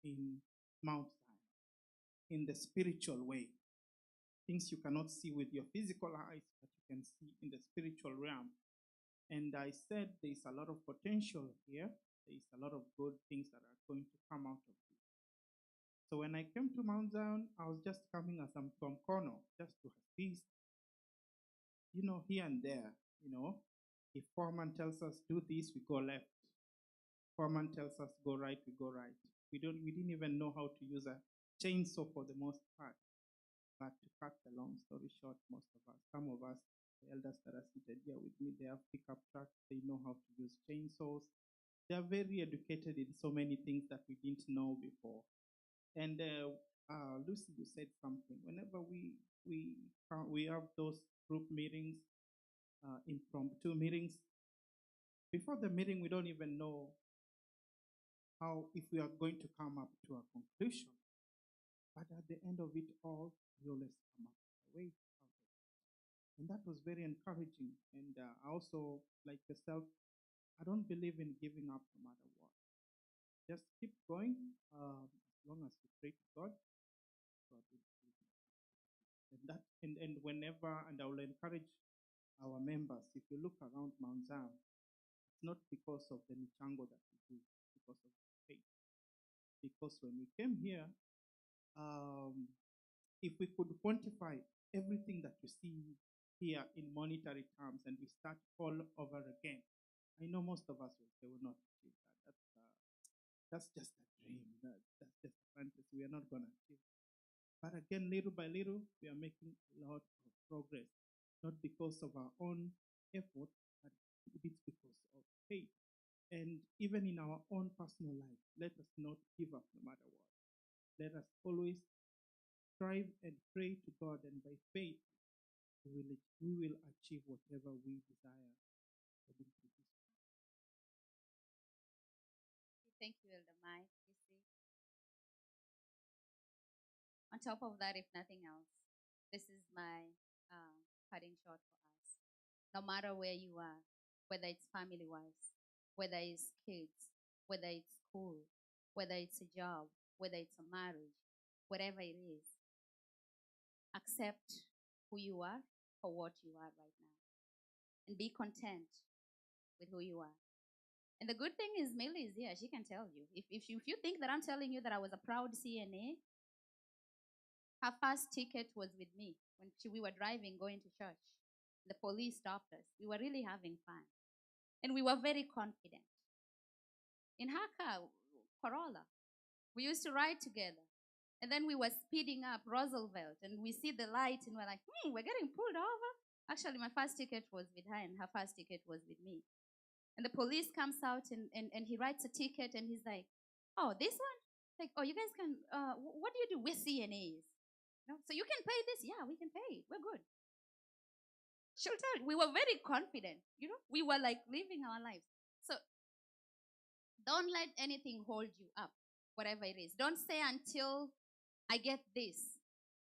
in Mount Zion, in the spiritual way. Things you cannot see with your physical eyes, but you can see in the spiritual realm. And I said there's a lot of potential here. There's a lot of good things that are going to come out of this. So when I came to Mount Zion, I was just coming as I'm from Kono, just to assist, here and there. If foreman tells us do this, we go left. Foreman tells us go right, we go right. We didn't even know how to use a chainsaw for the most part. But to cut the long story short, some of us, the elders that are seated here with me, they have pickup trucks, they know how to use chainsaws. They are very educated in so many things that we didn't know before. And Lucy, you said something. Whenever we have those group meetings, impromptu meetings, before the meeting, we don't even know if we are going to come up to a conclusion. But at the end of it all, we always come up with a way out of it. And that was very encouraging. And I also, like yourself, I don't believe in giving up no matter what. Just keep going. As long as you pray to God, God will see you. And whenever, and I will encourage our members, if you look around Mount Zion, it's not because of the michango that we do, it's because of faith. Because when we came here, if we could quantify everything that you see here in monetary terms and we start all over again, I know most of us will not achieve that. That's just a dream. That's just a fantasy. We are not going to achieve. But again, little by little, we are making a lot of progress, not because of our own effort, but it's because of faith. And even in our own personal life, let us not give up no matter what. Let us always strive and pray to God, and by faith, we will achieve whatever we desire. Thank you, Elder Mike. You see, on top of that, if nothing else, this is my cutting short for us. No matter where you are, whether it's family wise, whether it's kids, whether it's school, whether it's a job, whether it's a marriage, whatever it is, accept who you are for what you are right now and be content with who you are. And the good thing is, Millie is here. She can tell you. If you think that I'm telling you that I was a proud CNA, her first ticket was with me when we were driving going to church. The police stopped us. We were really having fun. And we were very confident. In her car, Corolla, we used to ride together. And then we were speeding up Roosevelt, and we see the light, and we're like, we're getting pulled over. Actually, my first ticket was with her, and her first ticket was with me. And the police comes out, and he writes a ticket, and he's like, oh, this one? Like, oh, you guys can, what do you do? We're CNAs. So you can pay this? Yeah, we can pay it. We're good. She'll tell you, we were very confident. We were like living our lives. So don't let anything hold you up, whatever it is. Don't say until I get this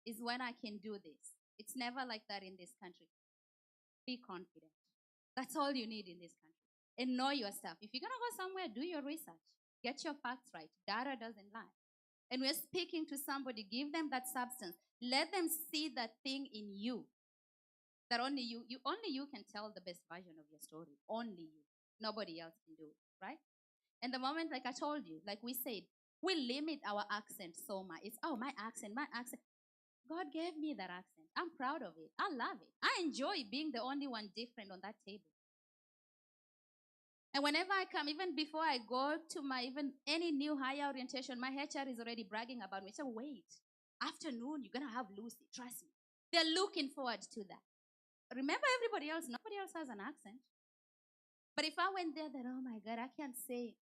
is when I can do this. It's never like that in this country. Be confident. That's all you need in this country. And know your stuff. If you're going to go somewhere, do your research. Get your facts right. Data doesn't lie. And we're speaking to somebody, give them that substance. Let them see that thing in you. That only you can tell the best version of your story. Only you. Nobody else can do it, right? And the moment, like I told you, like we said, we limit our accent so much. It's, oh, my accent. God gave me that accent. I'm proud of it. I love it. I enjoy being the only one different on that table. And whenever I come, even before I go to any new higher orientation, my HR is already bragging about me. So wait, afternoon, you're going to have Lucy. Trust me. They're looking forward to that. Remember everybody else, nobody else has an accent. But if I went there, then, oh my God, I can't say.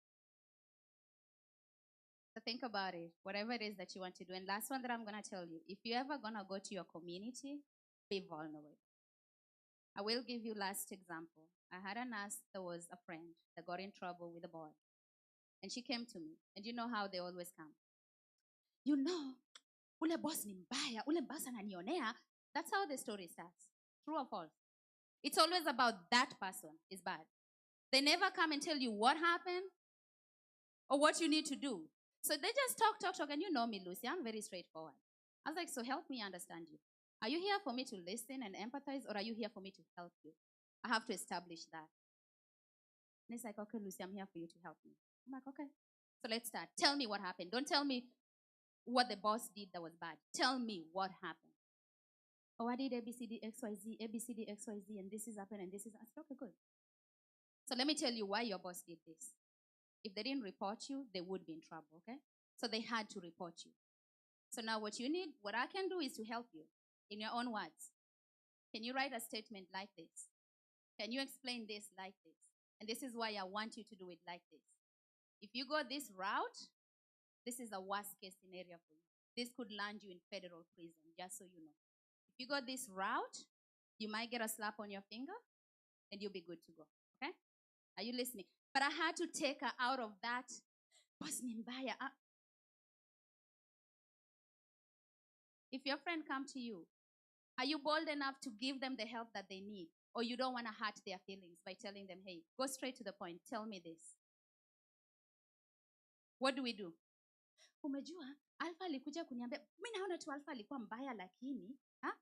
So think about it, whatever it is that you want to do. And last one that I'm going to tell you, if you're ever going to go to your community, be vulnerable. I will give you last example. I had a nurse that was a friend that got in trouble with a boy. And she came to me. And you know how they always come. Ule boss ni mbaya, ule boss ananionea. That's how the story starts. True or false? It's always about that person is bad. They never come and tell you what happened or what you need to do. So they just talk. And you know me, Lucy, I'm very straightforward. I was like, so help me understand you. Are you here for me to listen and empathize, or are you here for me to help you? I have to establish that. And it's like, okay, Lucy, I'm here for you to help me. I'm like, okay. So let's start. Tell me what happened. Don't tell me what the boss did that was bad. Tell me what happened. Oh, I did ABCD, XYZ, ABCD, XYZ, and this is happening, and this is. I said, okay, good. So let me tell you why your boss did this. If they didn't report you, they would be in trouble, okay? So they had to report you. So now what I can do is to help you in your own words. Can you write a statement like this? Can you explain this like this? And this is why I want you to do it like this. If you go this route, this is a worst case scenario for you. This could land you in federal prison, just so you know. If you go this route, you might get a slap on your finger and you'll be good to go, okay? Are you listening? But I had to take her out of that. If your friend come to you, are you bold enough to give them the help that they need? Or you don't want to hurt their feelings by telling them, hey, go straight to the point. Tell me this. What do we do? Umejua, Alpha alikuja kuniambia, mimi naona tu Alpha alikuwa mbaya lakini, huh?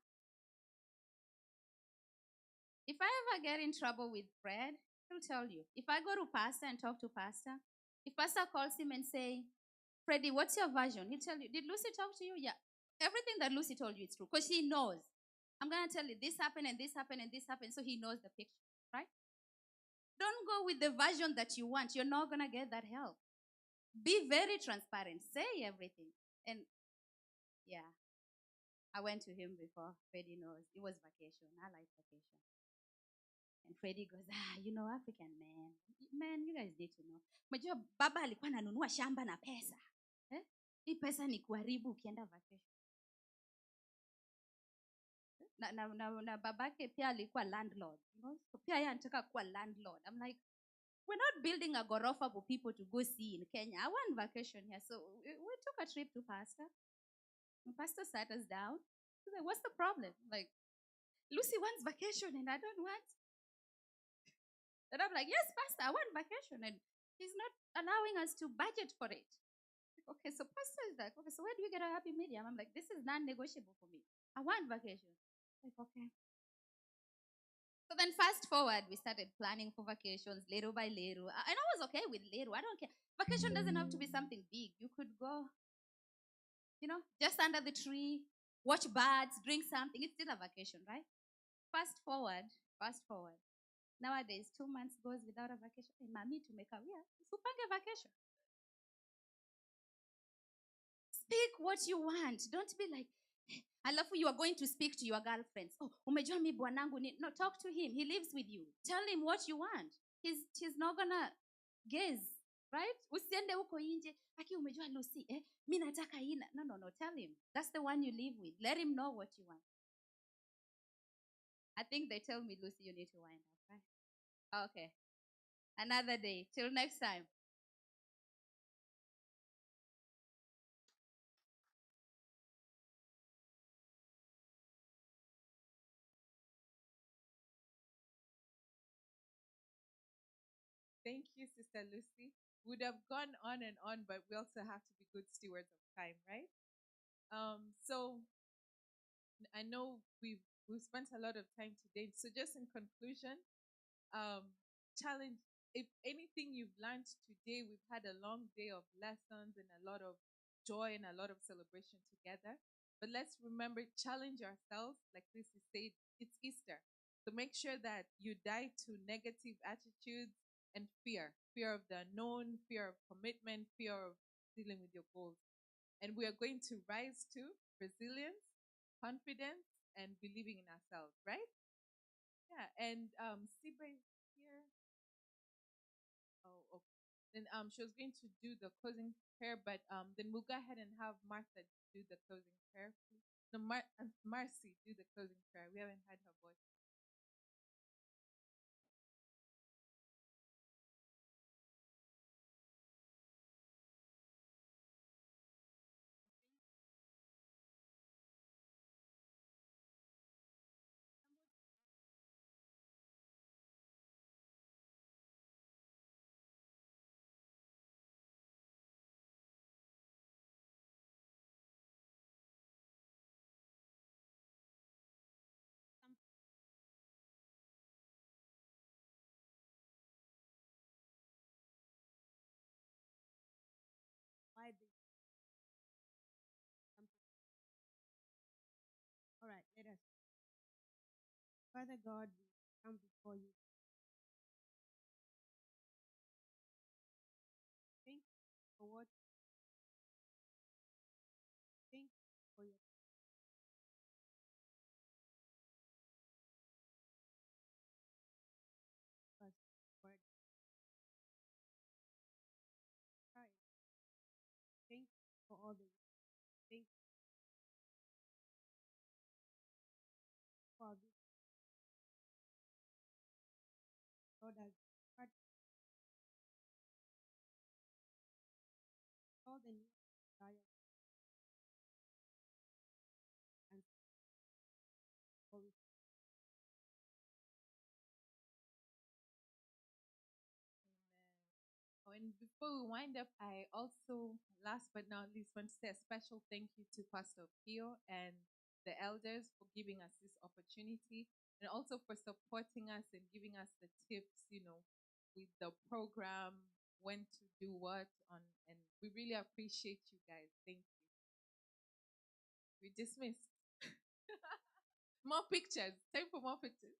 If I ever get in trouble with Fred, he'll tell you. If I go to Pastor and talk to Pastor, if Pastor calls him and say, Freddie, what's your version? He'll tell you, did Lucy talk to you? Yeah. Everything that Lucy told you is true because she knows. I'm going to tell you this happened and this happened and this happened, so he knows the picture, right? Don't go with the version that you want. You're not going to get that help. Be very transparent. Say everything. And yeah, I went to him before. Freddie knows. It was vacation. I like vacation. And Freddie goes, African man. Man, you guys need to know. Majua baba alikuwa ananunua shamba na pesa. Hii pesa ni kuharibu ukienda vacation. Na babake pia alikuwa landlord. So pia yeye anataka kuwa landlord. I'm like, we're not building a gorofa for people to go see in Kenya. I want vacation here. So we took a trip to Pastor. And Pastor sat us down. He's like, what's the problem? Like, Lucy wants vacation and I don't want. And I'm like, yes, Pastor, I want vacation. And he's not allowing us to budget for it. Okay, so Pastor is like, okay, so where do we get a happy medium? I'm like, this is non-negotiable for me. I want vacation. Like, okay. So then fast forward, we started planning for vacations little by little. And I was okay with little. I don't care. Vacation doesn't have to be something big. You could go, just under the tree, watch birds, drink something. It's still a vacation, right? Fast forward, fast forward. Nowadays, 2 months goes without a vacation. Hey, mommy, to make a upange vacation. Speak what you want. Don't be like, alafu you are going to speak to your girlfriends. Oh, umejua mi bwanangu ni. No, talk to him. He lives with you. Tell him what you want. He's not gonna guess, right? Usiende huko nje. Aki umejua Lucy, mi nataka hii. No. Tell him. That's the one you live with. Let him know what you want. I think they tell me, Lucy, you need to wind up, right? Okay. Another day. Till next time. Thank you, Sister Lucy. Would have gone on and on, but we also have to be good stewards of time, right? So I know we've spent a lot of time today. So just in conclusion, um, challenge. If anything you've learned today, we've had a long day of lessons and a lot of joy and a lot of celebration together. But let's remember, challenge ourselves. Like Lucy said, it's Easter. So make sure that you die to negative attitudes and fear of the unknown, fear of commitment, fear of dealing with your goals. And we are going to rise to resilience, confidence, and believing in ourselves, right? Yeah. And Sibre here. Oh, okay. Then she was going to do the closing prayer, but then we'll go ahead and have Martha do the closing prayer, please. No, Marcy do the closing prayer. We haven't had her voice. Why this? All right, let us. Father God, we come before you. Thank you for what. Thank you for your first word. Right. Thank you for all the. Thank you for this. Lord has heard all the new desires and for we Oh, and before we wind up, I also, last but not least, want to say a special thank you to Pastor Pio and the elders for giving us this opportunity and also for supporting us and giving us the tips, with the program, when to do what on, and we really appreciate you guys. Thank you. We dismissed. More pictures. Time for more pictures.